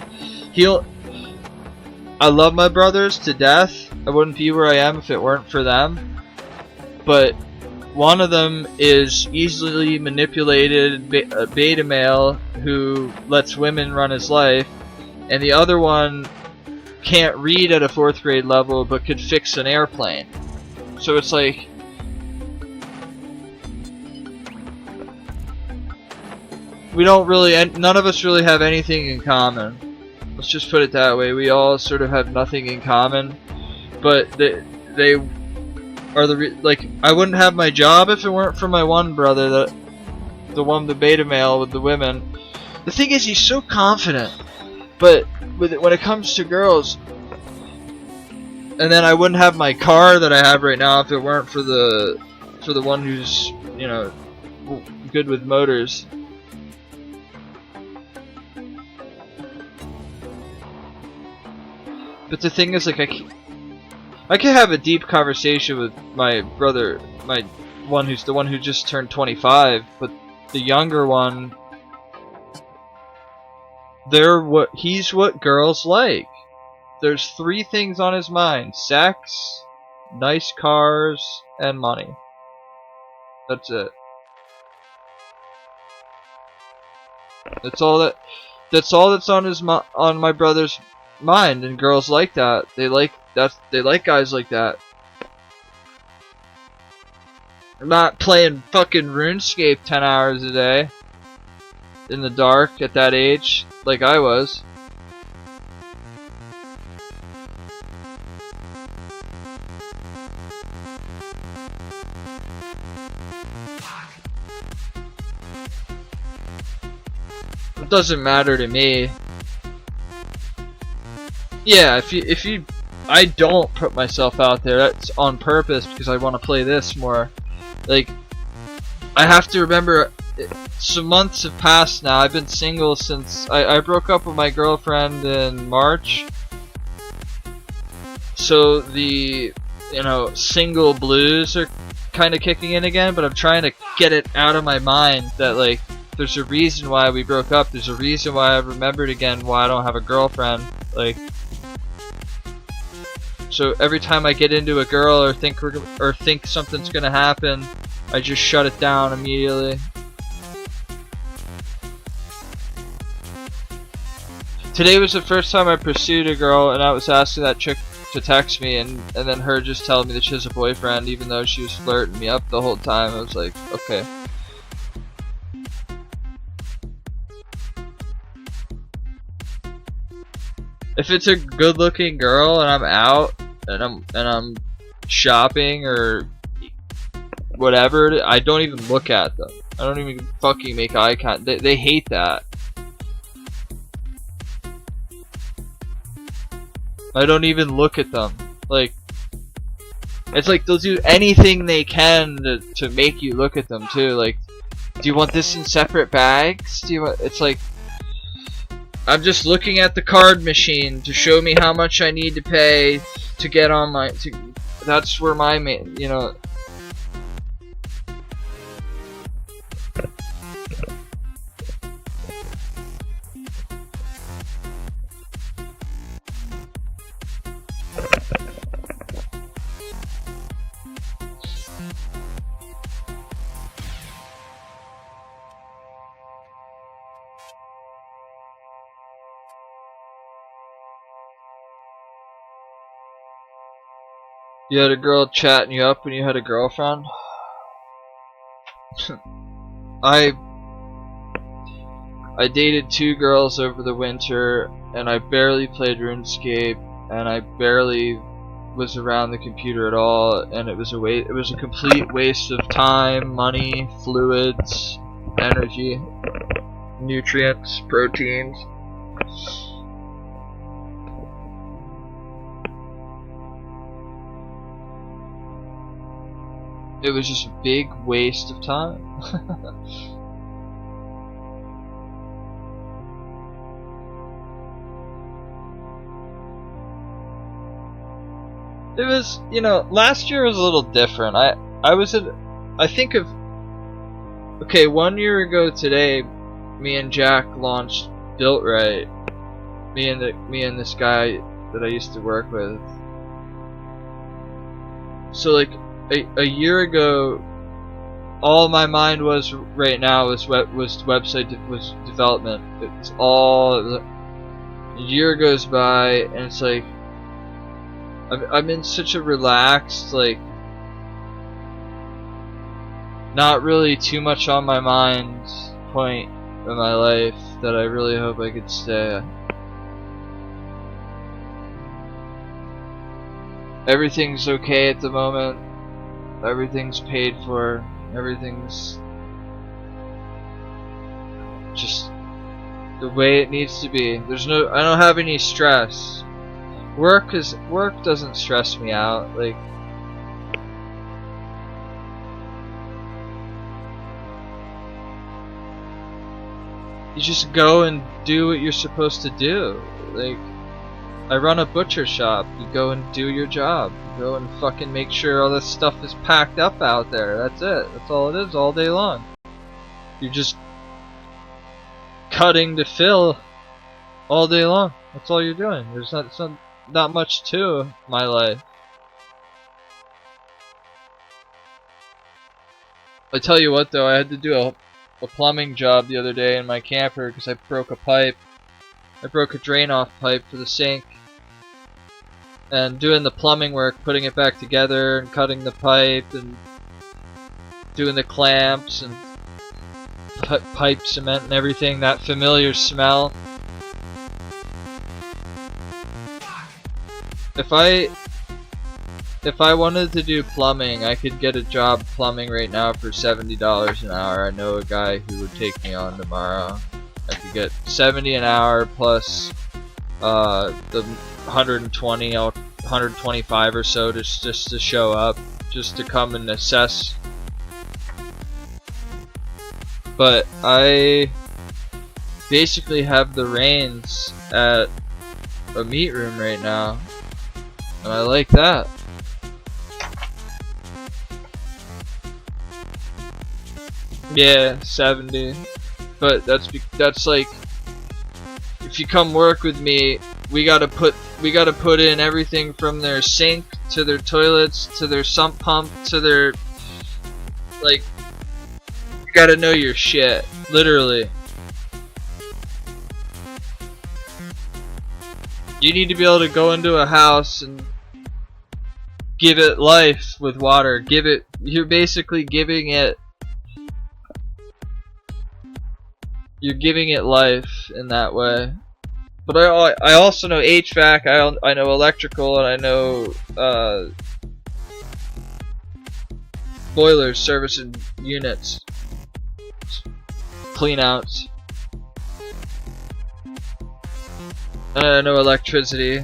I love my brothers to death. I wouldn't be where I am if it weren't for them. But one of them is easily manipulated beta male who lets women run his life, and the other one can't read at a 4th grade level but could fix an airplane. So it's like, none of us really have anything in common. Let's just put it that way. We all sort of have nothing in common, but they are like, I wouldn't have my job if it weren't for my one brother, the beta male with the women. The thing is, he's so confident, but when it comes to girls, and then I wouldn't have my car that I have right now if it weren't for the one who's, you know, good with motors. But the thing is, like, I can have a deep conversation with my brother, the one who just turned 25, but the younger one, he's what girls like. There's 3 things on his mind: sex, nice cars, and money. That's it. That's all that's on my brother's mind, and girls like that. They like guys like that. I'm not playing fucking RuneScape 10 hours a day in the dark at that age like I was. It doesn't matter to me. Yeah, if you I don't put myself out there. That's on purpose because I want to play this more. Like, I have to remember, some months have passed now. I've been single since I broke up with my girlfriend in March. So the, you know, single blues are kind of kicking in again, but I'm trying to get it out of my mind that, like, there's a reason why we broke up. There's a reason why I remembered again why I don't have a girlfriend. Like, so every time I get into a girl or think something's gonna happen, I just shut it down immediately. Today was the first time I pursued a girl, and I was asking that chick to text me, and then her just telling me that she has a boyfriend, even though she was flirting me up the whole time. I was like, okay. If it's a good-looking girl and I'm out and I'm shopping or whatever, I don't even look at them. I don't even fucking make eye contact. They hate that. I don't even look at them. Like, it's like they'll do anything they can to make you look at them too. Like, do you want this in separate bags? Do you want? It's like, I'm just looking at the card machine to show me how much I need to pay to get on my. That's where my main, you know. You had a girl chatting you up when you had a girlfriend? I dated 2 girls over the winter, and I barely played RuneScape, and I barely was around the computer at all, and it was a complete waste of time, money, fluids, energy, nutrients, proteins. it was just a big waste of time. It was, you know, last year was a little different. I was at, I think of, okay, 1 year ago today, me and Jack launched Built Right. Me and this guy that I used to work with. So like a year ago, all my mind was right now was website development. It's all, a year goes by and it's like I'm in such a relaxed, like, not really too much on my mind point in my life that I really hope I could stay. Everything's okay at the moment. Everything's paid for. Everything's just the way it needs to be. There's no, I don't have any stress. Work doesn't stress me out. Like, you just go and do what you're supposed to do. Like, I run a butcher shop. You go and do your job. You go and fucking make sure all this stuff is packed up out there. That's it. That's all it is all day long. You're just cutting to fill all day long. That's all you're doing. There's not much to my life. I tell you what though, I had to do a plumbing job the other day in my camper because I broke a pipe. I broke a drain off pipe for the sink. And doing the plumbing work, putting it back together and cutting the pipe and doing the clamps and pipe cement and everything, that familiar smell. If I wanted to do plumbing, I could get a job plumbing right now for $70 an hour. I know a guy who would take me on tomorrow. I could get 70 an hour plus the 120, 125 or so just to show up, just to come and assess. But I basically have the reins at a meat room right now, and I like that. Yeah, 70. But that's like, if you come work with me, we gotta put in everything from their sink to their toilets to their sump pump to their, like, you gotta know your shit, literally. You need to be able to go into a house and give it life with water. You're basically giving it, you're giving it life in that way. But I also know HVAC, I know electrical, and I know boilers, servicing units, cleanouts. And I know electricity.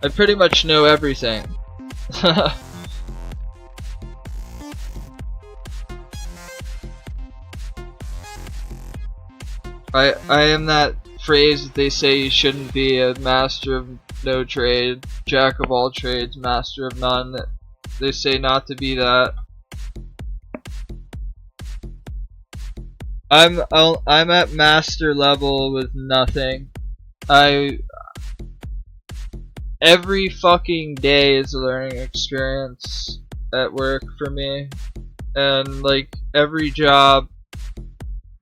I pretty much know everything. I am that phrase that they say you shouldn't be a master of no trade, jack of all trades, master of none. They say not to be that. I'm at master level with nothing. Every fucking day is a learning experience at work for me, and like every job,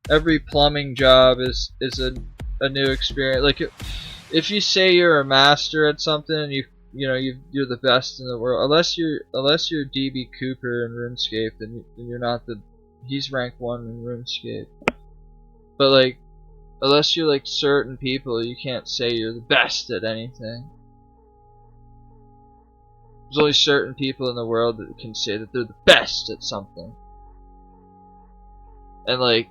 every plumbing job is a new experience. Like if you say you're a master at something, you're the best in the world. Unless you're DB Cooper in RuneScape, then you're not the. He's rank 1 in RuneScape. But like, unless you're like certain people, you can't say you're the best at anything. There's only certain people in the world that can say that they're the best at something. And like,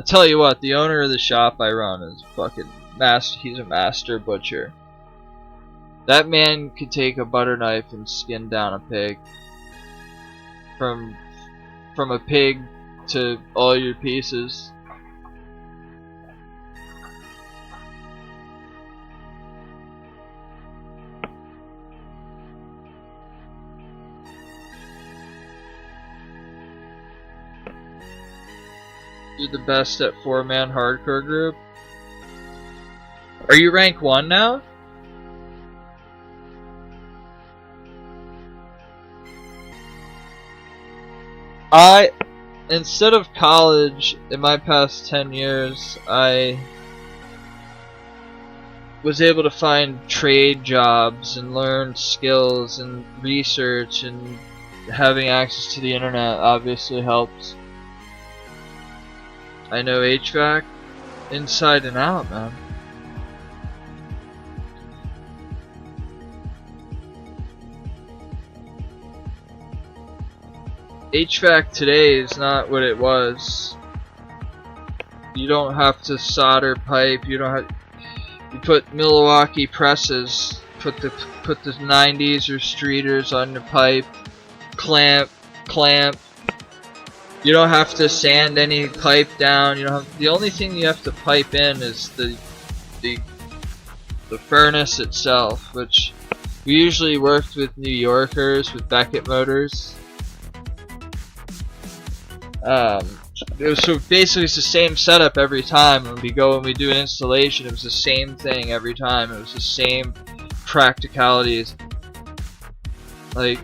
I tell you what, the owner of the shop I run is fucking master. He's a master butcher. That man could take a butter knife and skin down a pig. From a pig to all your pieces. You're the best at 4-man hardcore group. Are you rank 1 now? Instead of college, in my past 10 years, I was able to find trade jobs and learn skills and research, and having access to the internet obviously helps. I know HVAC inside and out, man. HVAC today is not what it was. You don't have to solder pipe. You don't have. You put Milwaukee presses. Put the 90s or streeters on your pipe. Clamp. You don't have to sand any pipe down. You don't have. The only thing you have to pipe in is the furnace itself, which we usually worked with New Yorkers with Beckett motors. So basically it's the same setup every time. When we go and we do an installation, it was the same thing every time. It was the same practicalities. Like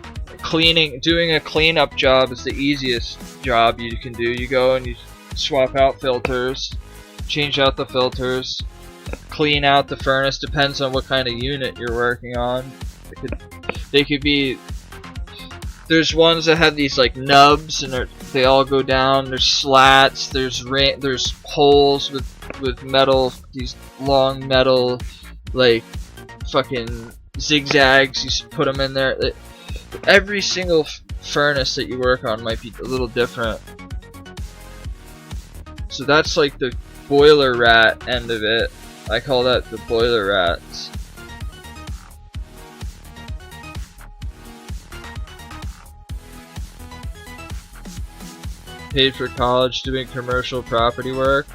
doing a cleanup job is the easiest job you can do. You go and you swap out filters, change out the filters, clean out the furnace. Depends on what kind of unit you're working on. They could be. There's ones that have these like nubs and they all go down. There's slats. There's holes with metal. These long metal like fucking zigzags. You put them in there. Every single furnace that you work on might be a little different. So that's like the boiler rat end of it. I call that the boiler rats. Paid for college doing commercial property work.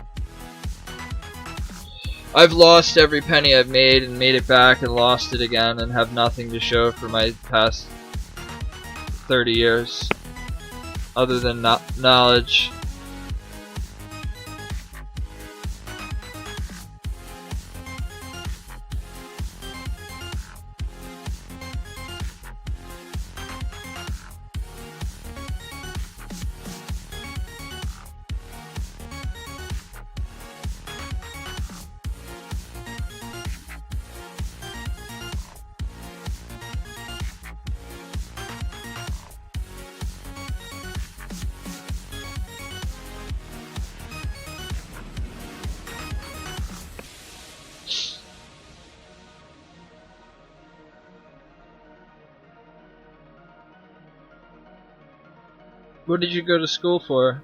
I've lost every penny I've made and made it back and lost it again and have nothing to show for my past 30 years other than knowledge. What did you go to school for?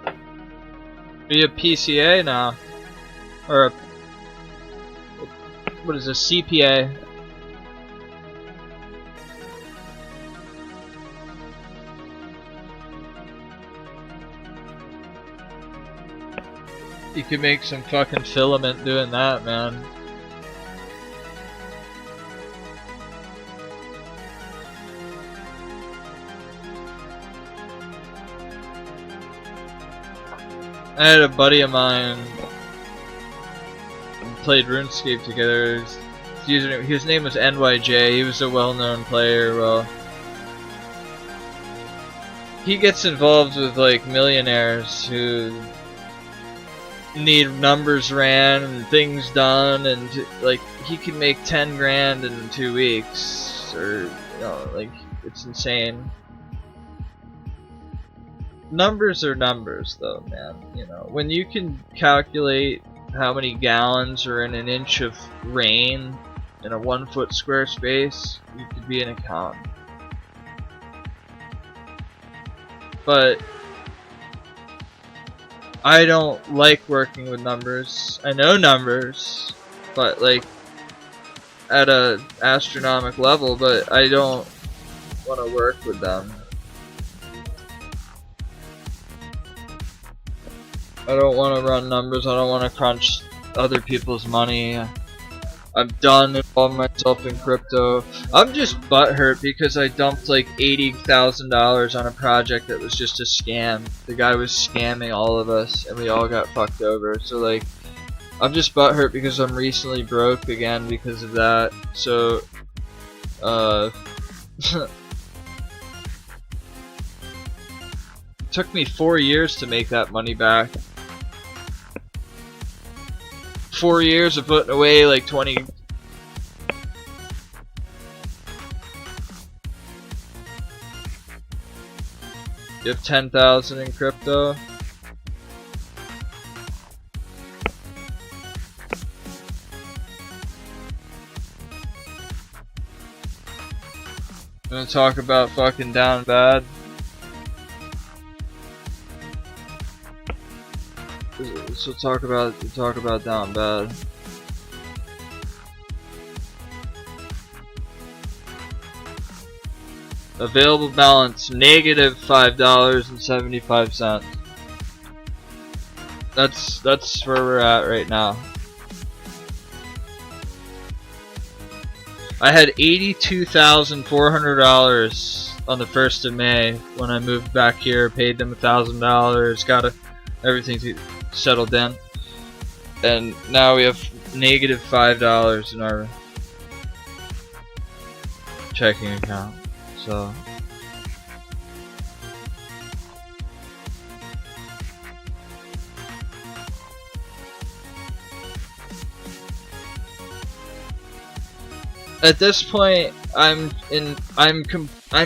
Are you a PCA now? Or a... What is a CPA? You could make some fucking filament doing that, man. I had a buddy of mine played RuneScape together. His name was NYJ. He was a well-known player. Well, he gets involved with like millionaires who need numbers ran and things done, and like he can make 10 grand in 2 weeks, or like it's insane. Numbers are numbers though, man. When you can calculate how many gallons are in an inch of rain in a 1 foot square space, you could be an accountant. but I don't like working with numbers. I know numbers, but like at a astronomical level, but I don't want to work with them. I don't want to run numbers. I don't want to crunch other people's money. I'm done involving myself in crypto. I'm just butthurt because I dumped like $80,000 on a project that was just a scam. The guy was scamming all of us and we all got fucked over. So like, I'm just butthurt because I'm recently broke again because of that. So, it took me 4 years to make that money back. 4 years of putting away like 20. You have 10,000 in crypto. I'm gonna talk about fucking down bad. So talk about down bad. Available balance negative $5.75. That's where we're at right now. I had $82,400 on the 1st of May when I moved back here. Paid them $1,000. Got everything settled in, and now we have negative $5 in our checking account. So at this point, I'm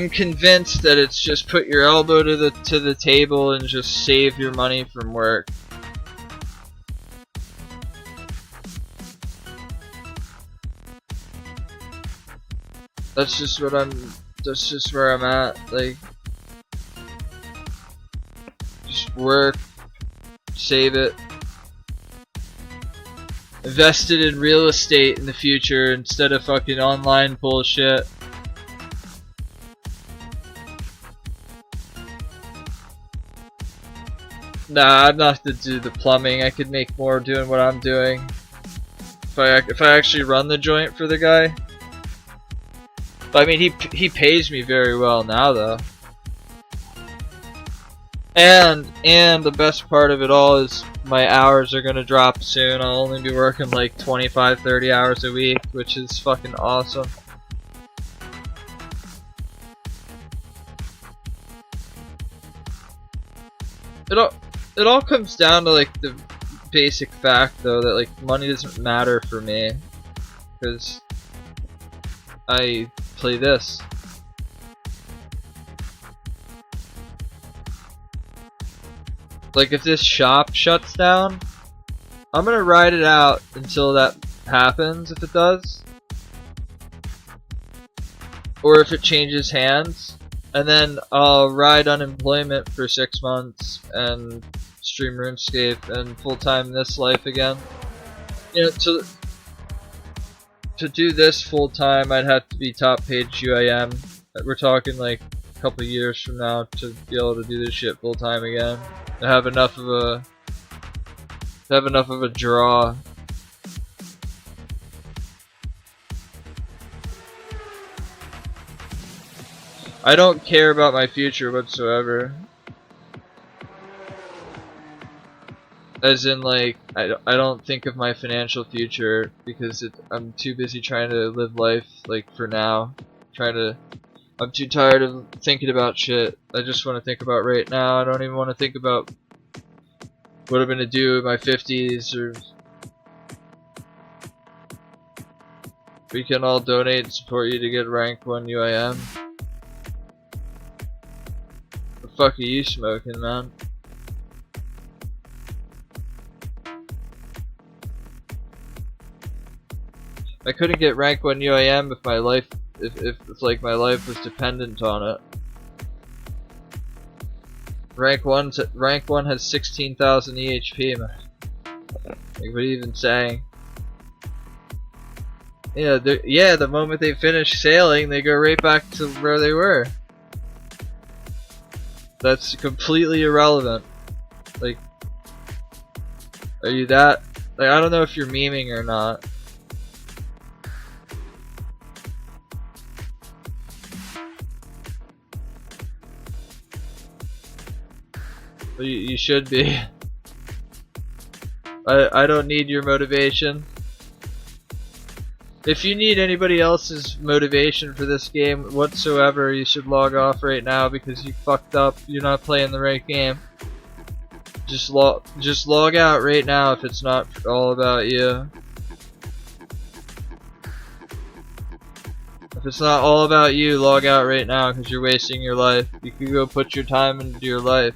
convinced that it's just put your elbow to the table and just save your money from work. That's just where I'm at. Like, just work, save it, invest it in real estate in the future instead of fucking online bullshit. Nah, I'm not gonna do the plumbing. I could make more doing what I'm doing if I actually run the joint for the guy. But I mean, he pays me very well now though. And the best part of it all is my hours are gonna drop soon. I'll only be working like 25-30 hours a week, which is fucking awesome. It all comes down to like the basic fact though that like money doesn't matter for me because I play this. Like if this shop shuts down, I'm gonna ride it out until that happens, if it does. Or if it changes hands, and then I'll ride unemployment for 6 months and stream RuneScape and full-time this life again. You know, to do this full-time, I'd have to be top page UIM. We're talking like a couple years from now to be able to do this shit full-time again. To have enough of a draw. I don't care about my future whatsoever. As in, like, I don't think of my financial future because I'm too busy trying to live life, like, for now. I'm too tired of thinking about shit. I just want to think about right now. I don't even want to think about what I'm gonna do in my 50s, or we can all donate and support you to get rank 1 UIM. The fuck are you smoking, man? I couldn't get rank 1 UIM if my life, if like my life was dependent on it. Rank 1 has 16,000 EHP, man. Like, what are you even saying? Yeah, the moment they finish sailing, they go right back to where they were. That's completely irrelevant. Like, are you that? Like, I don't know if you're memeing or not. But you should be. I don't need your motivation. If you need anybody else's motivation for this game whatsoever, you should log off right now because you fucked up. You're not playing the right game. Just log out right now if it's not all about you. If it's not all about you, log out right now because you're wasting your life. You could go put your time into your life.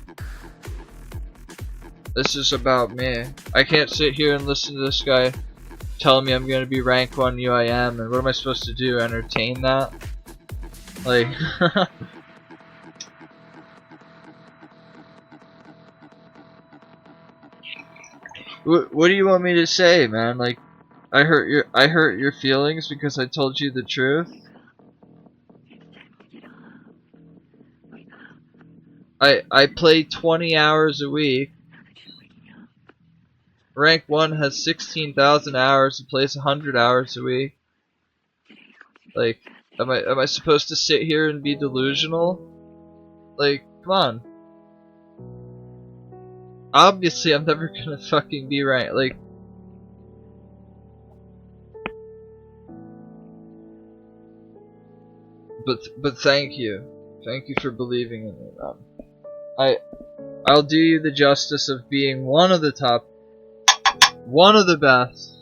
This is about me. I can't sit here and listen to this guy telling me I'm gonna be rank 1 UIM, and what am I supposed to do? Entertain that? Like, what do you want me to say, man? Like, I hurt your feelings because I told you the truth. I play 20 hours a week. Rank 1 has 16,000 hours and plays 100 hours a week. Like, am I supposed to sit here and be delusional? Like, come on. Obviously, I'm never gonna fucking be right. Like, but thank you for believing in me, man. I'll do you the justice of being one of the top. One of the best.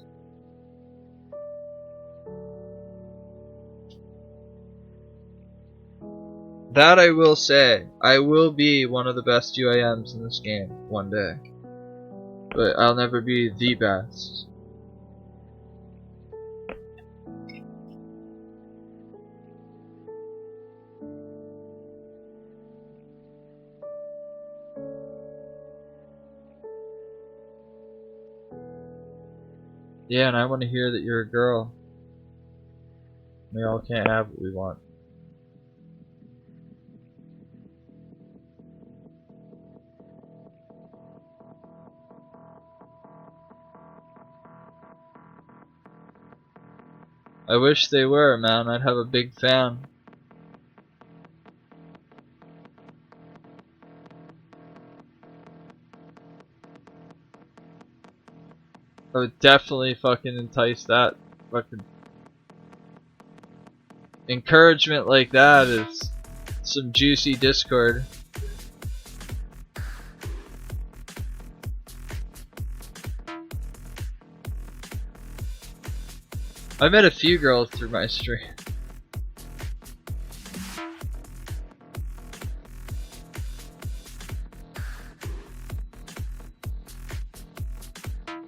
That I will say. I will be one of the best UIMs in this game one day. But I'll never be the best. Yeah, and I want to hear that you're a girl. We all can't have what we want. I wish they were, man. I'd have a big fan. I would definitely fucking entice that. Fucking encouragement like that is some juicy Discord. I met a few girls through my stream.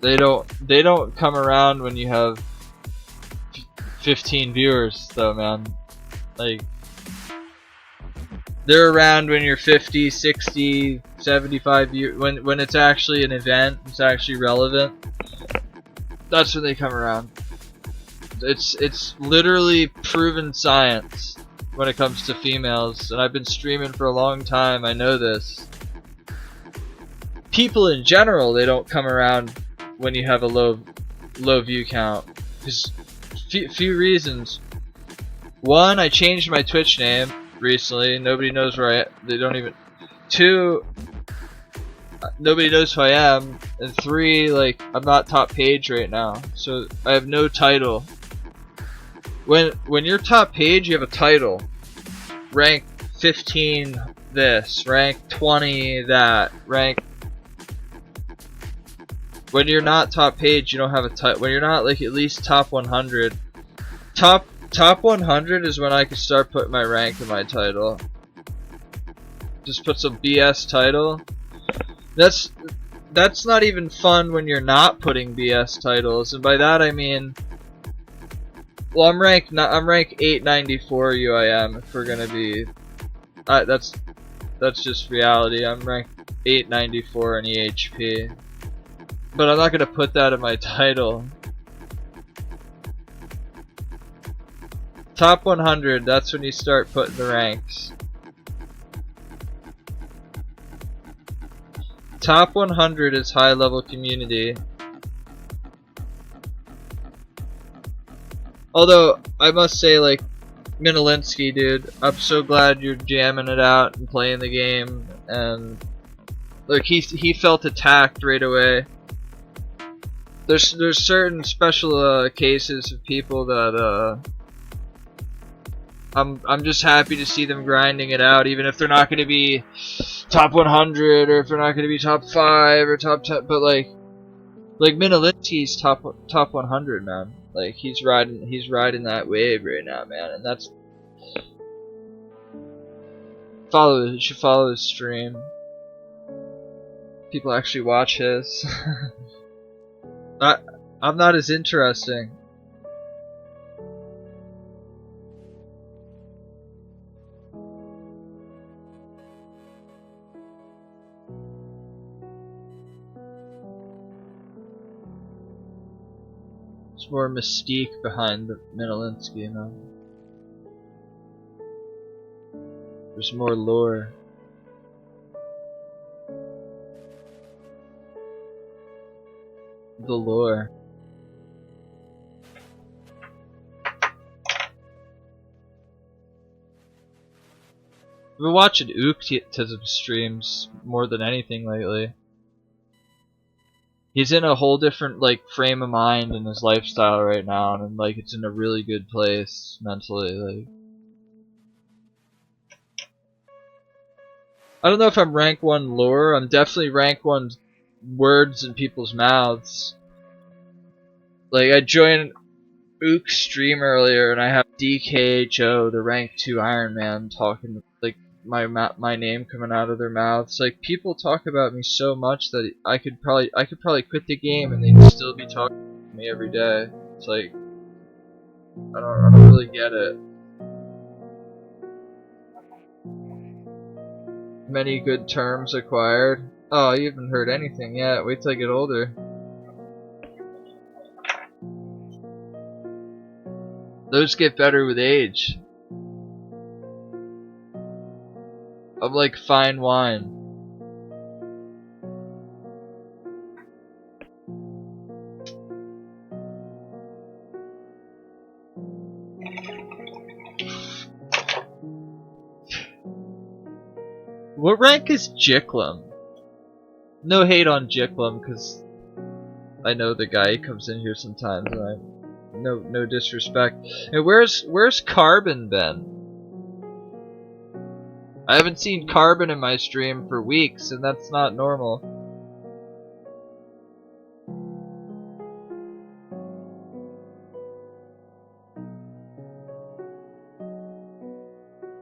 They don't come around when you have 15 viewers though, man. Like, they're around when you're 50, 60, 75 viewers. When it's actually an event, it's actually relevant. That's when they come around. It's literally proven science when it comes to females, and I've been streaming for a long time. I know this. People in general, they don't come around when you have a low view count. There's few reasons. One, I changed my Twitch name recently. Nobody knows where they don't even. Two, nobody knows who I am. And three, like, I'm not top page right now, so I have no title. When you're top page, you have a title. Rank 15 this, rank 20 that, rank. When you're not top page, you don't have a title. When you're not like at least top 100, top 100 is when I can start putting my rank in my title. Just put some BS title. That's not even fun when you're not putting BS titles, and by that I mean, well, I'm rank 894 UIM if we're gonna be. That's just reality. I'm ranked 894 in EHP. But I'm not gonna put that in my title. Top 100, that's when you start putting the ranks. Top 100 is high level community. Although, I must say, like, Minalinsky, dude, I'm so glad you're jamming it out and playing the game. And, look, he felt attacked right away. There's certain special cases of people that I'm just happy to see them grinding it out, even if they're not going to be top 100 or if they're not going to be top 5 or top 10. But like Minalinsky's top 100, man. Like he's riding that wave right now, man. And that's you should follow his stream. People actually watch his. I'm not as interesting. There's more mystique behind the Minalinsky, man. There's more lore. The lore. I've been watching Uktism streams more than anything lately. He's in a whole different like frame of mind in his lifestyle right now, and like it's in a really good place mentally. Like, I don't know if I'm rank 1 lore. I'm definitely rank 1 words in people's mouths. Like I joined Uk's stream earlier, and I have DKHO, the rank 2 Iron Man, talking like my name coming out of their mouths. Like people talk about me so much that I could probably quit the game and they'd still be talking to me every day. It's like I don't really get it. Many good terms acquired. Oh, you haven't heard anything yet. Wait till I get older. Those get better with age. I'm like fine wine. What rank is Jiklum? No hate on Jiklum, because I know the guy, he comes in here sometimes, and no disrespect. And where's Carbon been? I haven't seen Carbon in my stream for weeks, and that's not normal.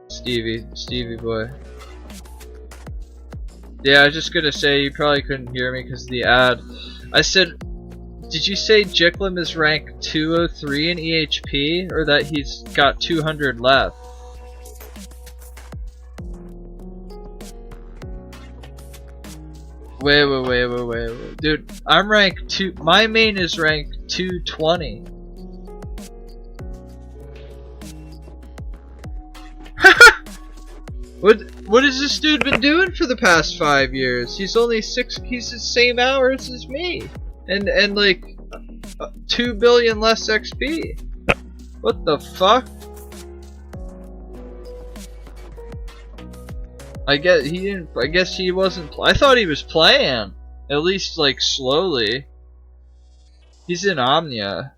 Stevie boy. Yeah, I was just gonna say, you probably couldn't hear me because of the ad. I said, did you say Jiklum is rank 203 in EHP, or that he's got 200 left? Wait. Dude, I'm rank 2. My main is rank 220. What has this dude been doing for the past 5 years? He's only 6. He's the same hours as me, and like 2 billion less XP. What the fuck? I guess he didn't. I guess he wasn't. I thought he was playing, at least like slowly. He's in Omnia.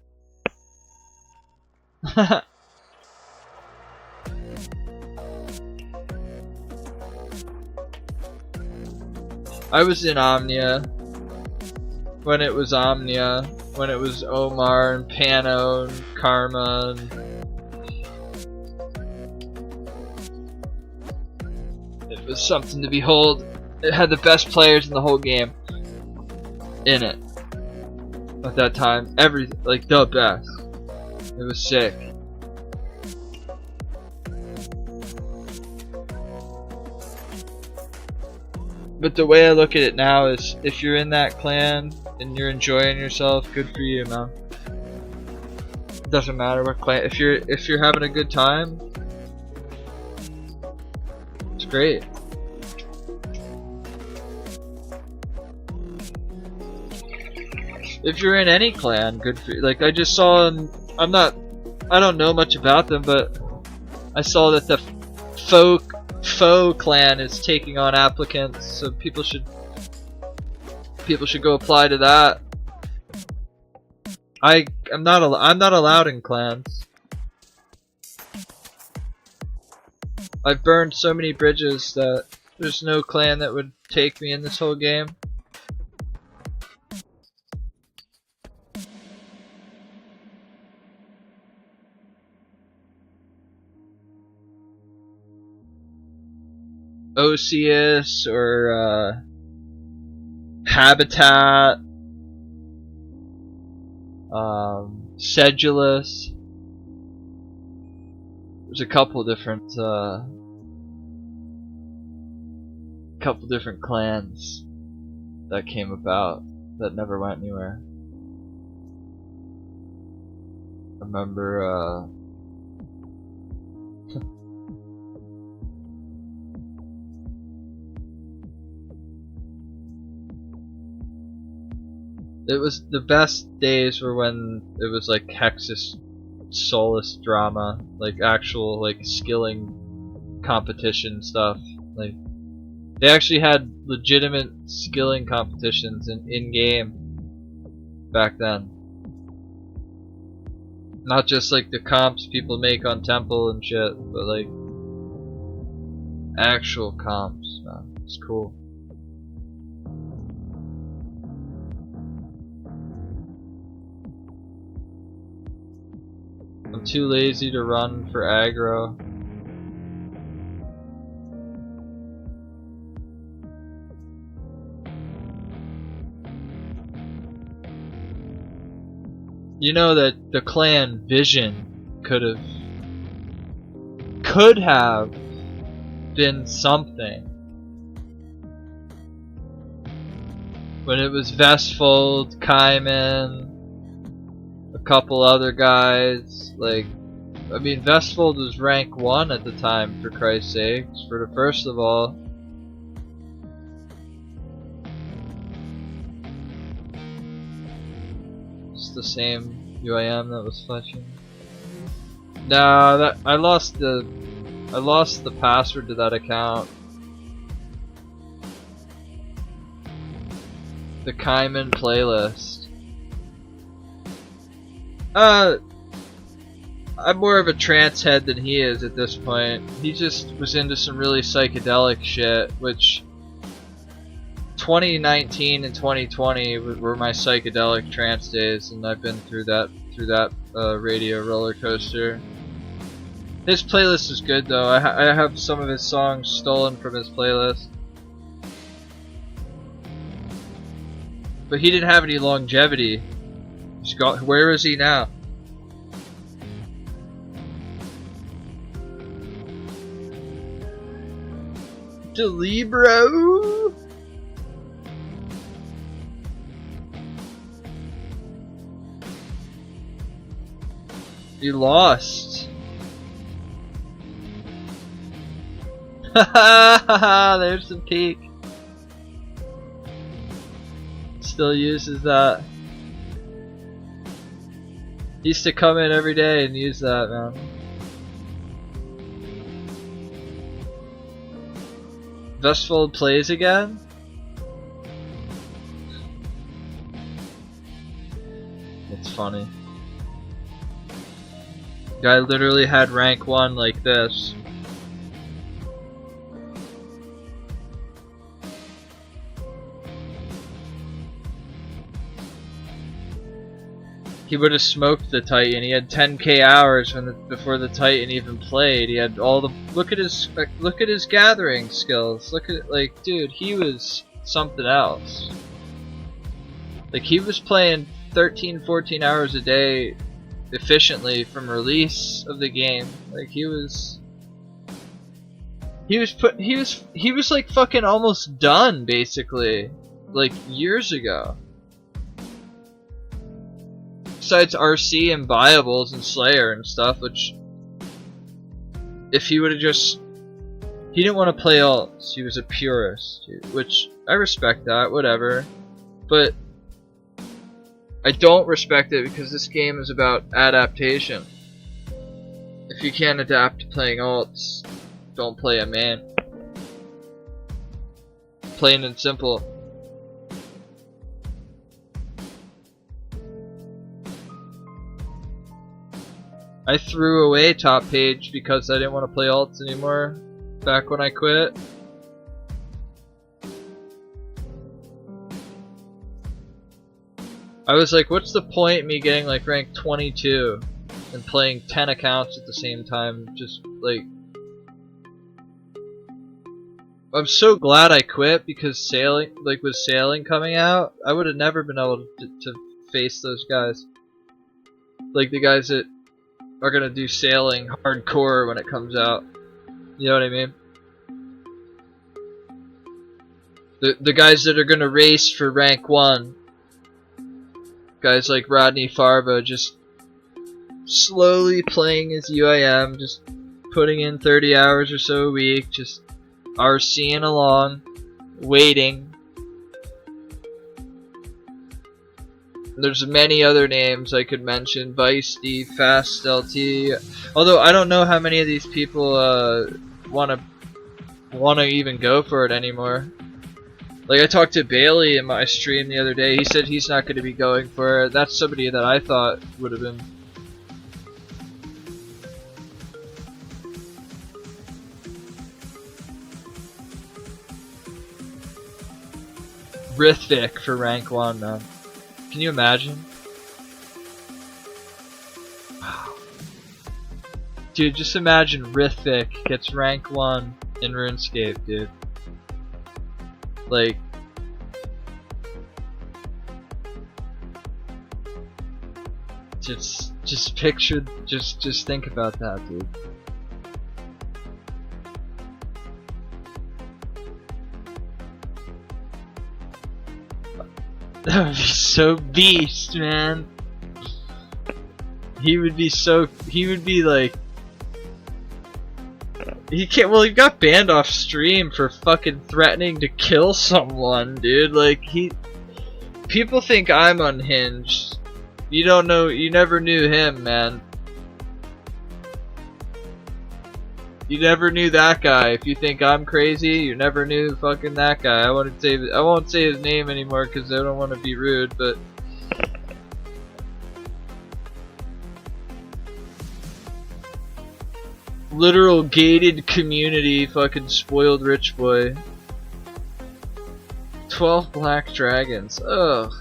I was in Omnia when it was Omnia, when it was Omar and Pano and Karma and it was something to behold. It had the best players in the whole game in it at that time. Like the best. It was sick. But the way I look at it now is, if you're in that clan and you're enjoying yourself, good for you, man. It doesn't matter what clan. If you're having a good time, it's great. If you're in any clan, good for you. Like I just saw, I don't know much about them, but I saw that the faux clan is taking on applicants, so people should go apply to that. I'm not allowed in clans. I've burned so many bridges that there's no clan that would take me in this whole game. Oceus or Habitat, Sedulous. There's a couple different clans that came about that never went anywhere. I remember it was the best days were when it was like Hexus Solus drama, like actual like skilling competition stuff. Like they actually had legitimate skilling competitions in game back then. Not just like the comps people make on Temple and shit, but like actual comps, man. It's cool. I'm too lazy to run for aggro. You know that the clan Vision could have been something. When it was Vestfold, Kaiman, a couple other guys, like, I mean, Vestfold was rank 1 at the time, for Christ's sakes, for the first of all. It's the same UIM that was fletching. Nah, that I lost the password to that account. The Kaiman playlist. I'm more of a trance head than he is at this point. He just was into some really psychedelic shit, which 2019 and 2020 were my psychedelic trance days, and I've been through that radio roller coaster. His playlist is good though. I have some of his songs stolen from his playlist, but he didn't have any longevity. Where is he now? Delibro? You lost. Haha, there's some peak. Still uses that. He used to come in every day and use that, man. Vestfold plays again? It's funny. Guy literally had rank 1 like this. He would have smoked the Titan. He had 10k hours before the Titan even played. He had all the look at his gathering skills. Look at, like, dude, he was something else. Like, he was playing 13-14 hours a day efficiently from release of the game. Like, he He was like fucking almost done basically, like years ago. Besides RC and Viables and Slayer and stuff, which if he would have just, he didn't want to play alts. He was a purist, which I respect that, whatever. But I don't respect it because this game is about adaptation. If you can't adapt to playing alts, don't play a man. Plain and simple. I threw away top page because I didn't want to play alts anymore back when I quit. I was like, what's the point in me getting like rank 22 and playing 10 accounts at the same time? Just like, I'm so glad I quit because sailing, like with sailing coming out, I would have never been able to face those guys. Like the guys that are gonna do sailing hardcore when it comes out. You know what I mean? The guys that are gonna race for rank 1. Guys like Rodney Farva just slowly playing his UIM, just putting in 30 hours or so a week, just RCing along, waiting. There's many other names I could mention, Vice-D, Fast LT. Although I don't know how many of these people wanna even go for it anymore. Like I talked to Bailey in my stream the other day. He said he's not going to be going for it. That's somebody that I thought would have been. Rithvik for rank 1, man. Can you imagine? Wow. Dude, just imagine Rithvik gets rank 1 in RuneScape, dude. Like, just picture, just think about that, dude. That would be so beast, man. He would be like, he can't, well, he got banned off stream for fucking threatening to kill someone, dude. Like, people think I'm unhinged. You don't know, you never knew him, man. You never knew that guy. If you think I'm crazy, you never knew fucking that guy. I won't say his name anymore because I don't want to be rude, but literal gated community, fucking spoiled rich boy. 12 black dragons. Ugh.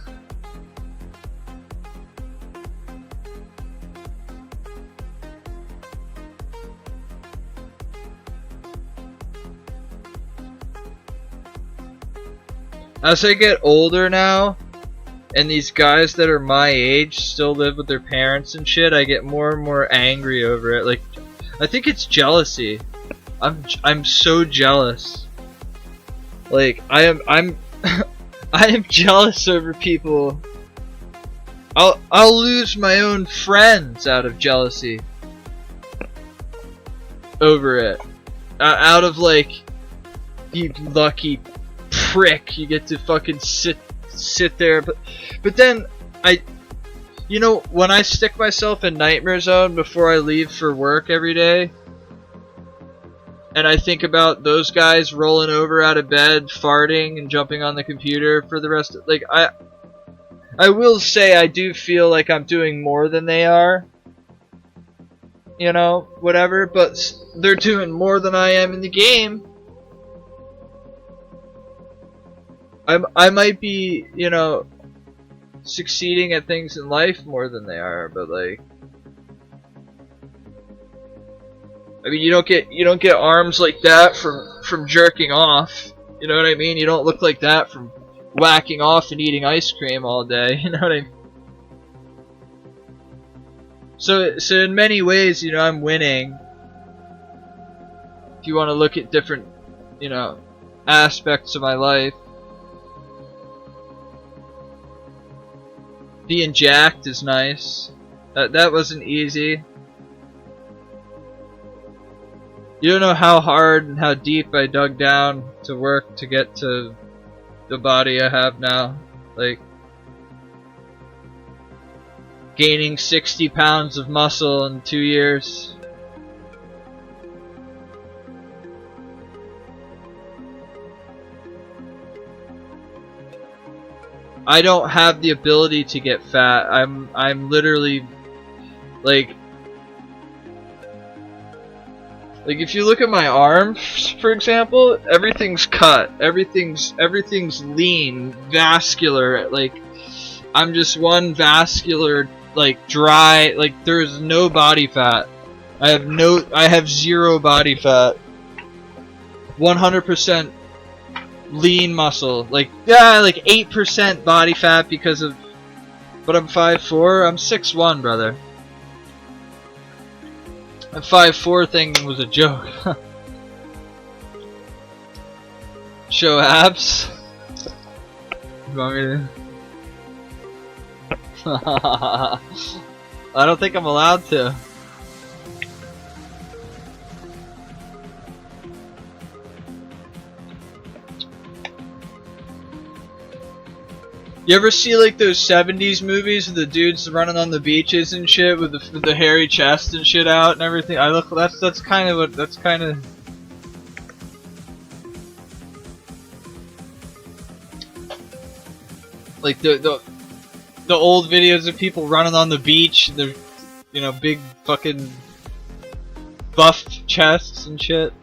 As I get older now, and these guys that are my age still live with their parents and shit, I get more and more angry over it. Like, I think it's jealousy. I'm so jealous. Like, I'm I am jealous over people. I'll lose my own friends out of jealousy over it. Out of like, you lucky prick, you get to fucking sit there, but then you know, when I stick myself in nightmare zone before I leave for work every day, and I think about those guys rolling over out of bed, farting, and jumping on the computer for the rest of, like, I will say I do feel like I'm doing more than they are, you know, whatever, but they're doing more than I am in the game. I might be, you know, succeeding at things in life more than they are, but like, I mean, you don't get arms like that from jerking off. You know what I mean? You don't look like that from whacking off and eating ice cream all day. You know what I mean? So in many ways, you know, I'm winning. if you want to look at different, you know, aspects of my life. Being jacked is nice. That wasn't easy. You don't know how hard and how deep I dug down to work to get to the body I have now. Like, gaining 60 pounds of muscle in 2 years. I don't have the ability to get fat. I'm literally like if you look at my arms, for example, everything's cut. Everything's lean, vascular. Like, I'm just one vascular, like, dry, like, there's no body fat. I have 0 body fat. 100% lean muscle. Like, yeah, like 8% body fat because of, but I'm 5'4", I'm 6'1", brother. The 5'4" thing was a joke. Show abs. You want me to? I don't think I'm allowed to. You ever see like those 70s movies with the dudes running on the beaches and shit with the hairy chest and shit out and everything? That's kind of what like the old videos of people running on the beach. They're, you know, big fucking buffed chests and shit.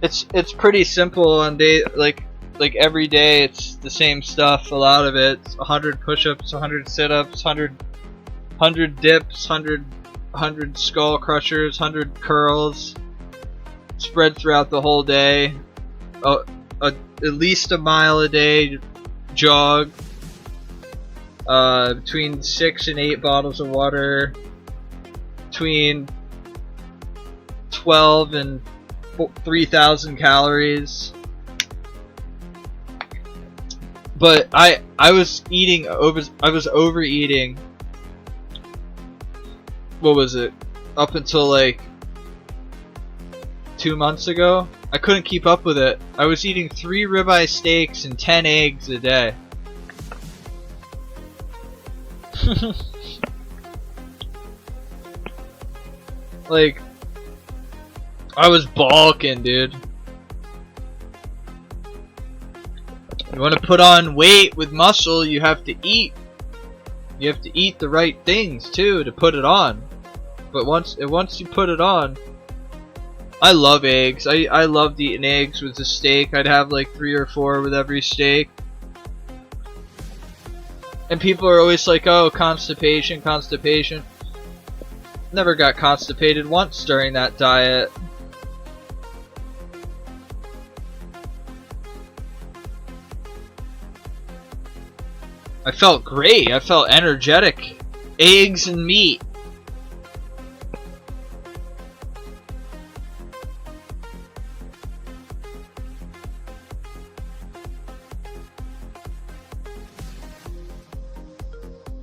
It's pretty simple on day like every day. It's the same stuff. A lot of it. It's 100 push-ups, 100 sit-ups, 100 dips, 100 skull crushers, 100 curls, spread throughout the whole day. At least a mile a day jog. Between 6 and 8 bottles of water. Between 12 and 3,000 calories. But I was overeating. What was it? Up until like 2 months ago. I couldn't keep up with it. I was eating 3 ribeye steaks and 10 eggs a day. Like, I was balking, dude. You want to put on weight with muscle, you have to eat. You have to eat the right things too to put it on. But once you put it on, I love eggs. I loved eating eggs with the steak. I'd have like 3 or 4 with every steak. And people are always like, "Oh, constipation, constipation." Never got constipated once during that diet. I felt great. I felt energetic. Eggs and meat.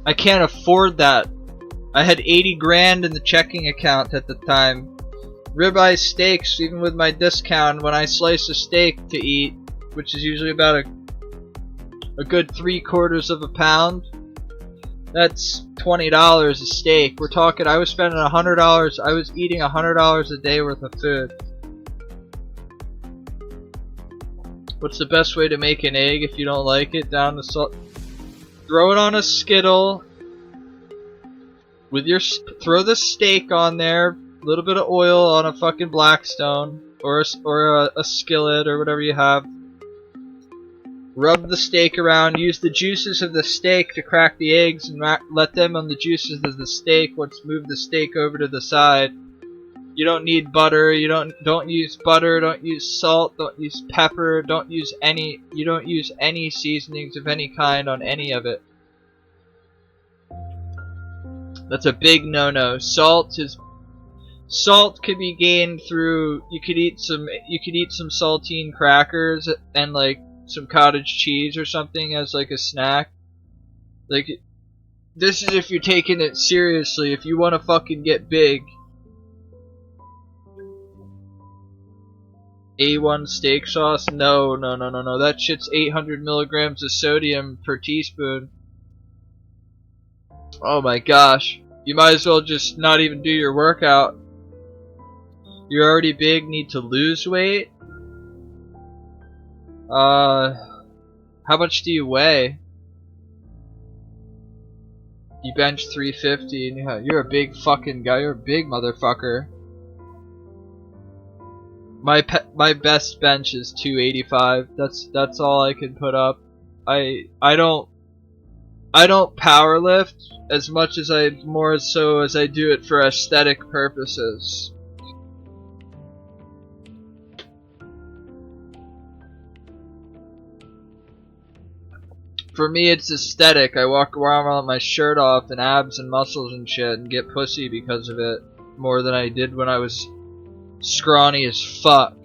I can't afford that. I had 80 grand in the checking account at the time. Ribeye steaks, even with my discount, when I slice a steak to eat, which is usually about a good 3/4 of a pound, that's $20 a steak. We're talking, I was spending $100. I was eating $100 a day worth of food. What's the best way to make an egg if you don't like it? Down the salt. Throw it on a skittle. With your throw the steak on there. A little bit of oil on a fucking Blackstone or a skillet or whatever you have. Rub the steak around. Use the juices of the steak to crack the eggs and let them on the juices of the steak. Let's move the steak over to the side. You don't need butter. You don't use butter. Don't use salt. Don't use pepper. You don't use any seasonings of any kind on any of it. That's a big no-no. Salt can be gained through, you could eat some saltine crackers and like some cottage cheese or something as like a snack. Like, this is if you're taking it seriously, if you want to fucking get big. A1 steak sauce? No. That shit's 800 milligrams of sodium per teaspoon. Oh my gosh. You might as well just not even do your workout. You're already big, need to lose weight? How much do you weigh? You bench 350 and you're a big fucking guy, you're a big motherfucker. My best bench is 285. That's all I can put up. I don't power lift as much as more so as I do it for aesthetic purposes. For me, it's aesthetic. I walk around with my shirt off and abs and muscles and shit and get pussy because of it more than I did when I was scrawny as fuck.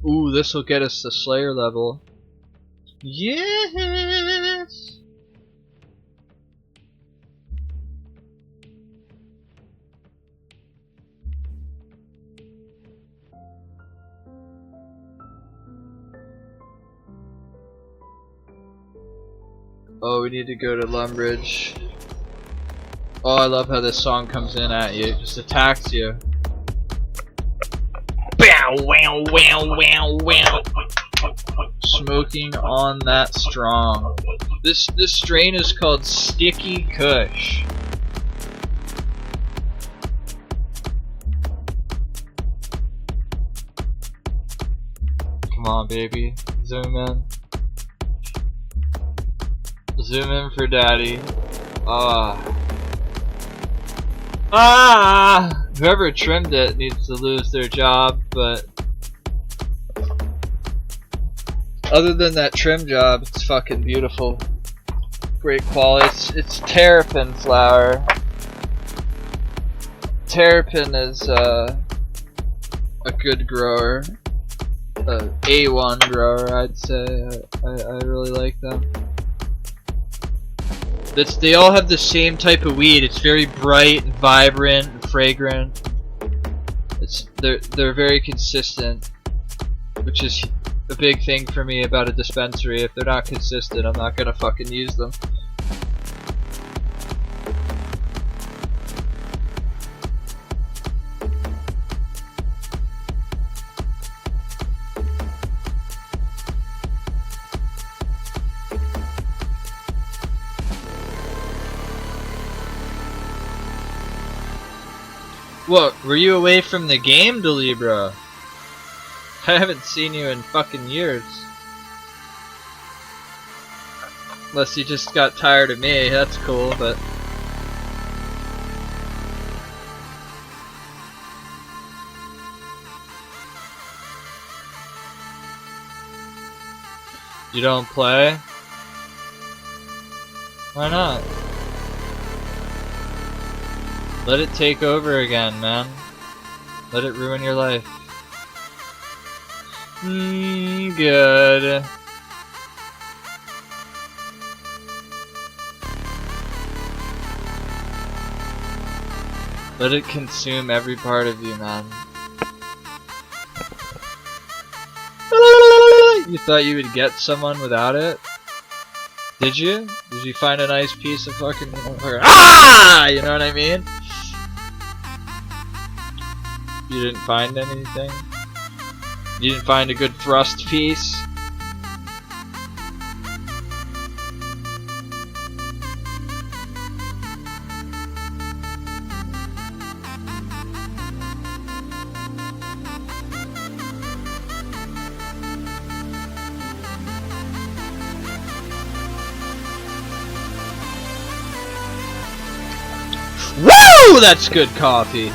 Ooh, this will get us to Slayer level. Yes! Oh, we need to go to Lumbridge. Oh, I love how this song comes in at you. It just attacks you. Bow, wow, wow, wow, wow. Smoking on that strong. This strain is called Sticky Kush. Come on, baby. Zoom in. Zoom in for daddy. Whoever trimmed it needs to lose their job, but other than that trim job, it's fucking beautiful. Great quality. It's terrapin flower. Terrapin is a good grower. A1 grower, I'd say. I really like them. They all have the same type of weed. It's very bright and vibrant and fragrant. They're very consistent, which is a big thing for me about a dispensary. If they're not consistent, I'm not gonna fucking use them. What, were you away from the game, Delibra? I haven't seen you in fucking years. Unless you just got tired of me, that's cool, but... You don't play? Why not? Let it take over again, man. Let it ruin your life. Good. Let it consume every part of you, man. You thought you would get someone without it? Did you? Did you find a nice piece of fucking... Ah! You know what I mean? You didn't find anything? You didn't find a good thrust piece? Woo! That's good coffee.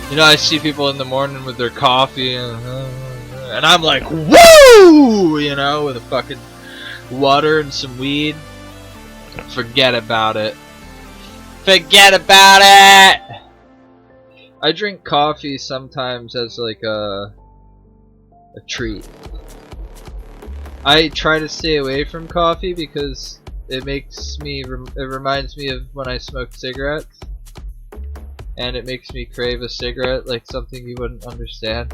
You know, I see people in the morning with their coffee and I'm like, woo! You know, with a fucking water and some weed. Forget about it. Forget about it! I drink coffee sometimes as like a treat. I try to stay away from coffee because it makes me, it reminds me of when I smoked cigarettes. And it makes me crave a cigarette like something you wouldn't understand.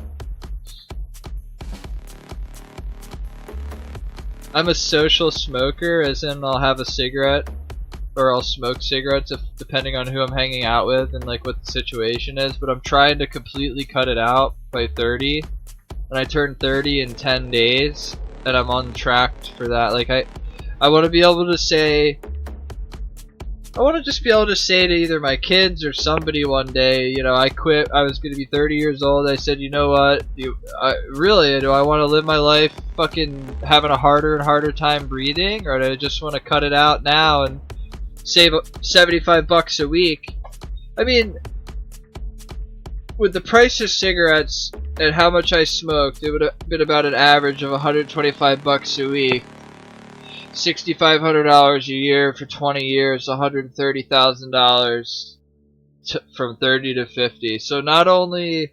I'm a social smoker, as in I'll have a cigarette or I'll smoke cigarettes depending on who I'm hanging out with and like what the situation is, but I'm trying to completely cut it out by 30. And I turn 30 in 10 days and I'm on track for that. Like I want to be able to say, I want to just be able to say to either my kids or somebody one day, you know, I quit, I was going to be 30 years old, I said, you know what, really, do I want to live my life fucking having a harder and harder time breathing, or do I just want to cut it out now and save $75 a week? I mean, with the price of cigarettes and how much I smoked, it would have been about an average of $125 a week. $6,500 a year for 20 years, $130,000 from 30 to 50. So not only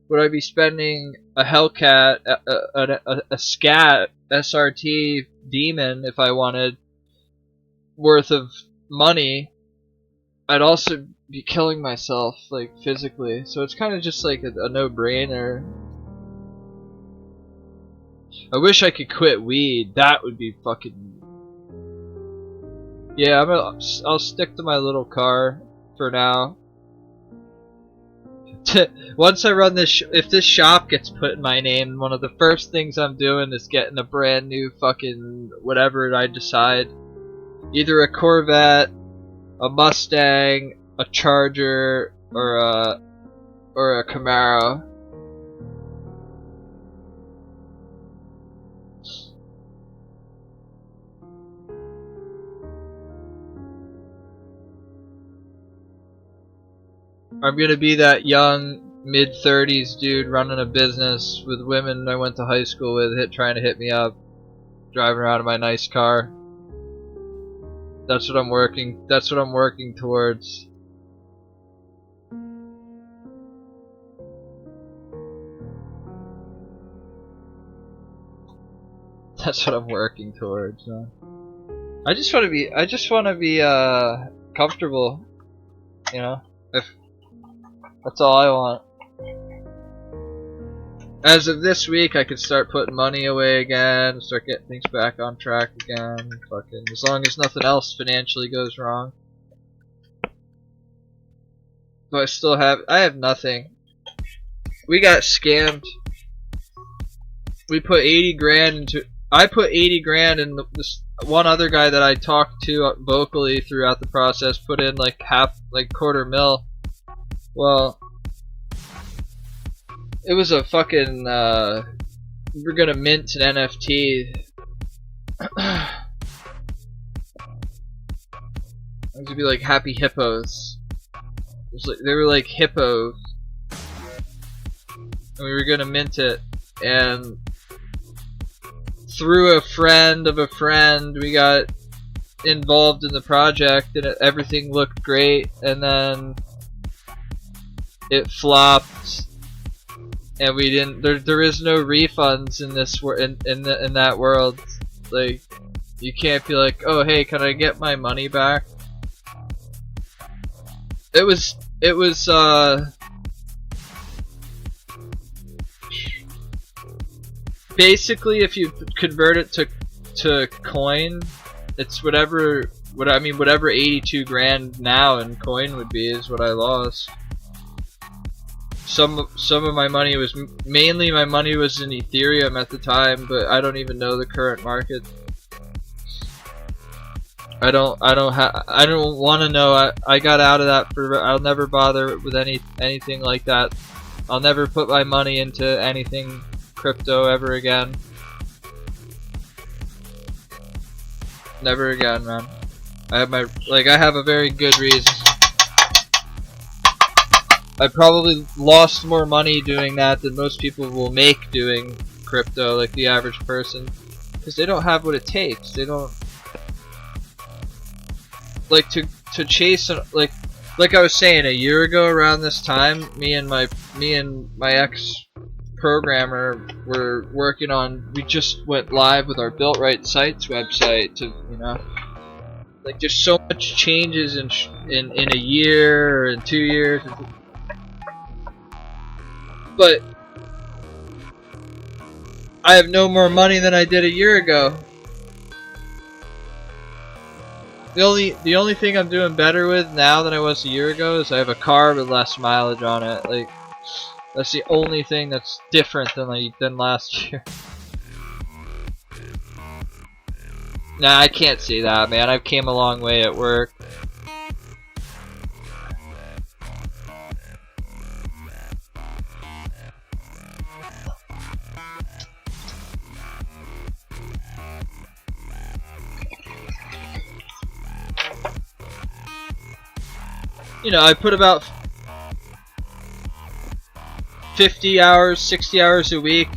would I be spending a Hellcat, a Scat SRT Demon if I wanted worth of money, I'd also be killing myself like physically. So it's kind of just like a no-brainer. I wish I could quit weed. That would be fucking. Yeah, I'll stick to my little car for now. Once I run this, if this shop gets put in my name, one of the first things I'm doing is getting a brand new fucking whatever I decide. Either a Corvette, a Mustang, a Charger, or a Camaro. I'm gonna be that young, mid-30s dude running a business with women I went to high school with trying to hit me up, driving around in my nice car. That's what I'm working towards. That's what I'm working towards, man. I just want to be comfortable, you know? That's all I want. As of this week, I could start putting money away again, start getting things back on track again. Fucking, as long as nothing else financially goes wrong. But I have nothing. We got scammed. We put 80 grand into. I put 80 grand in this one other guy that I talked to vocally throughout the process. Put in like quarter mil. Well, it was a fucking, we're gonna mint an NFT. It was gonna be like happy hippos. They were like hippos. And we were gonna mint it, and through a friend of a friend, we got involved in the project, and everything looked great, and then it flopped, and we didn't. There is no refunds in this in that world. Like, you can't be like, oh hey, can I get my money back? It was basically, if you convert it to coin, it's whatever 82 grand now in coin would be is what I lost. Some of my money was mainly my money was in Ethereum at the time, but I don't even know the current market. I don't want to know. I got out of that I'll never bother with anything like that. I'll never put my money into anything crypto ever again. Never again, man. I have a very good reason. I probably lost more money doing that than most people will make doing crypto, like the average person, because they don't have what it takes. They don't like to chase like I was saying a year ago around this time. Me and my ex programmer were working on. We just went live with our Built Right Sites website to like there's so much changes in a year or in 2 years. But I have no more money than I did a year ago. The only thing I'm doing better with now than I was a year ago is I have a car with less mileage on it. Like that's the only thing that's different than last year. Nah, I can't say that, man. I've came a long way at work. I put about 50 hours, 60 hours a week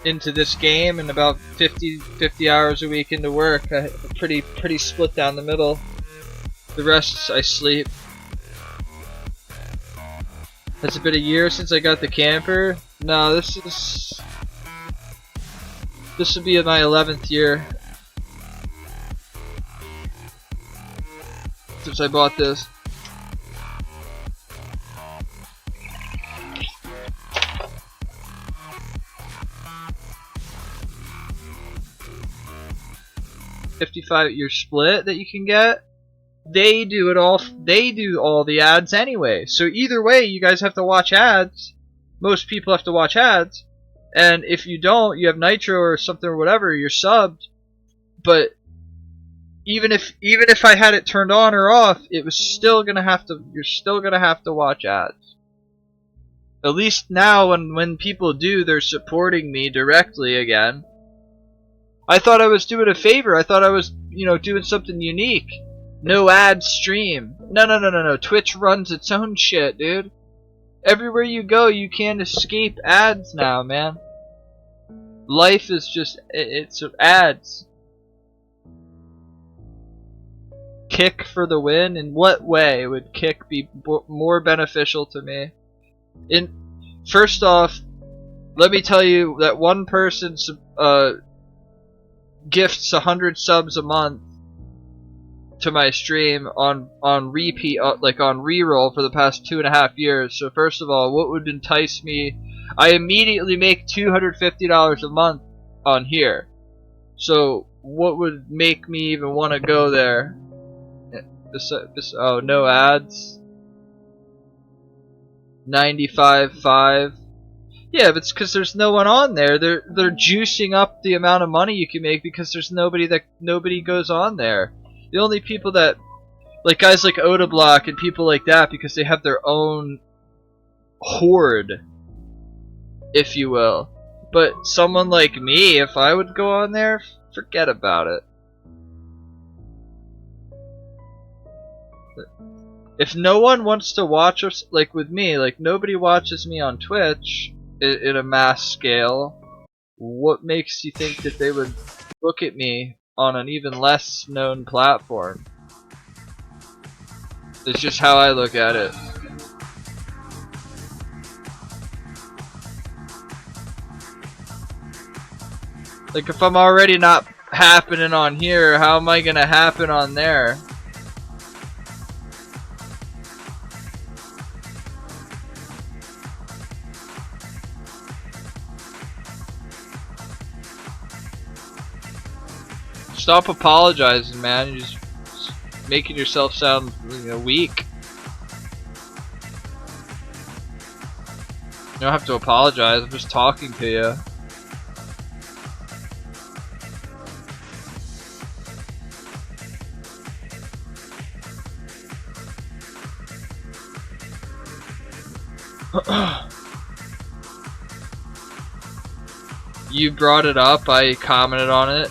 into this game, and about 50 hours a week into work. Pretty split down the middle. The rest I sleep. Has it been a year since I got the camper? No, this will be my 11th year since I bought this. $55 split that you can get. They do it all. They do all the ads anyway. So either way, you guys have to watch ads. Most people have to watch ads, and if you don't, you have Nitro or something or whatever. You're subbed. But even if I had it turned on or off, it was still gonna have to. You're still gonna have to watch ads. At least now, when people do, they're supporting me directly again. I thought I was doing a favor. I thought I was, doing something unique. No ad stream. No. Twitch runs its own shit, dude. Everywhere you go, you can't escape ads now, man. Life is just, it's ads. Kick for the win? In what way would Kick be more beneficial to me? First off, let me tell you that one person gifts 100 subs a month to my stream on repeat, like on reroll for the past 2.5 years. So first of all, what would entice me? I immediately make $250 a month on here. So what would make me even want to go there? Oh, no ads. 95.5. Yeah, but it's because there's no one on there. They're juicing up the amount of money you can make because there's nobody goes on there. The only people that, like guys like Odablock and people like that, because they have their own horde, if you will. But someone like me, if I would go on there, forget about it. If no one wants to watch us, like with me, like nobody watches me on Twitch in a mass scale, what makes you think that they would look at me on an even less known platform? It's just how I look at it. Like if I'm already not happening on here, how am I gonna happen on there? Stop apologizing, man. You're just making yourself sound, weak. You don't have to apologize. I'm just talking to you. You brought it up. I commented on it.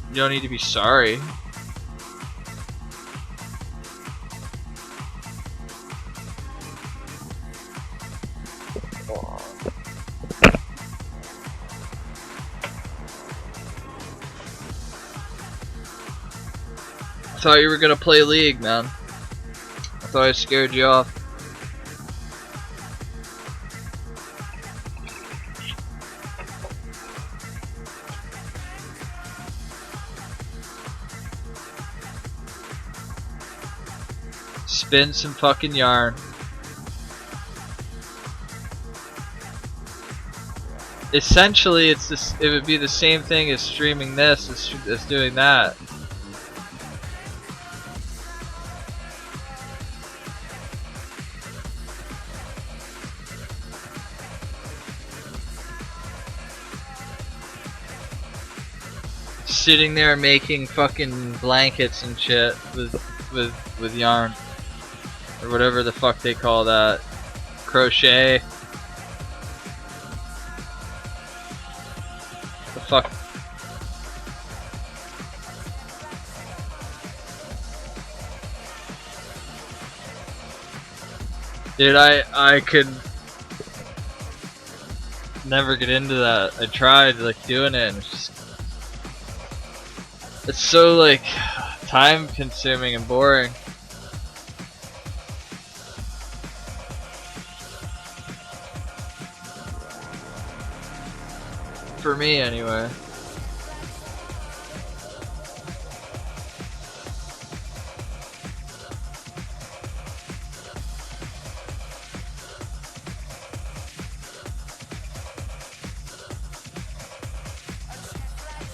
You don't need to be sorry. Thought you were gonna play League, man. I thought I scared you off. Spin some fucking yarn. Essentially, it's this. It would be the same thing as streaming this as doing that. Sitting there making fucking blankets and shit with yarn or whatever the fuck they call that, crochet. The fuck. Dude, I could never get into that. I tried like doing it and it's so like time consuming and boring. For me anyway.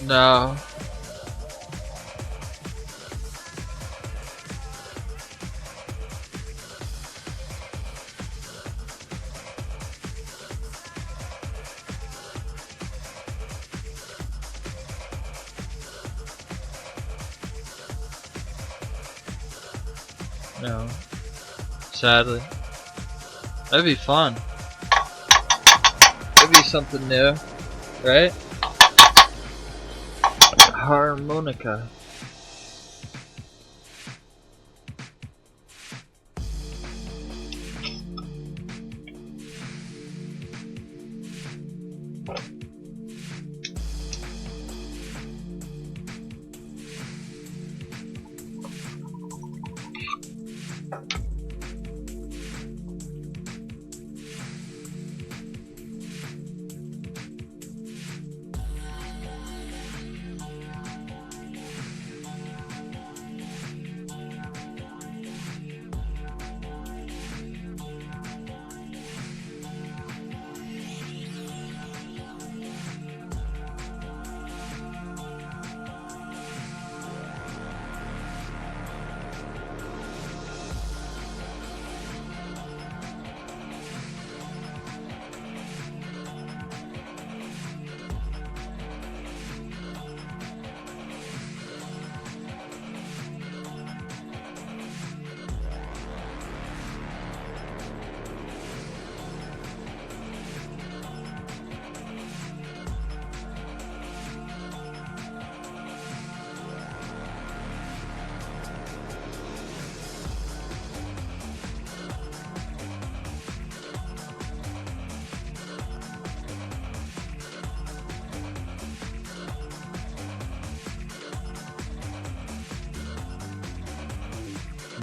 No. No. Sadly. That'd be fun. That'd be something new, right? Harmonica.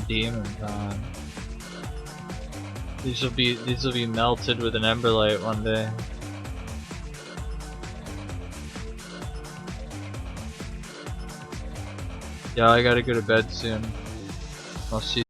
Demon time. These will be melted with an emberlight one day. Yeah, I gotta go to bed soon. I'll see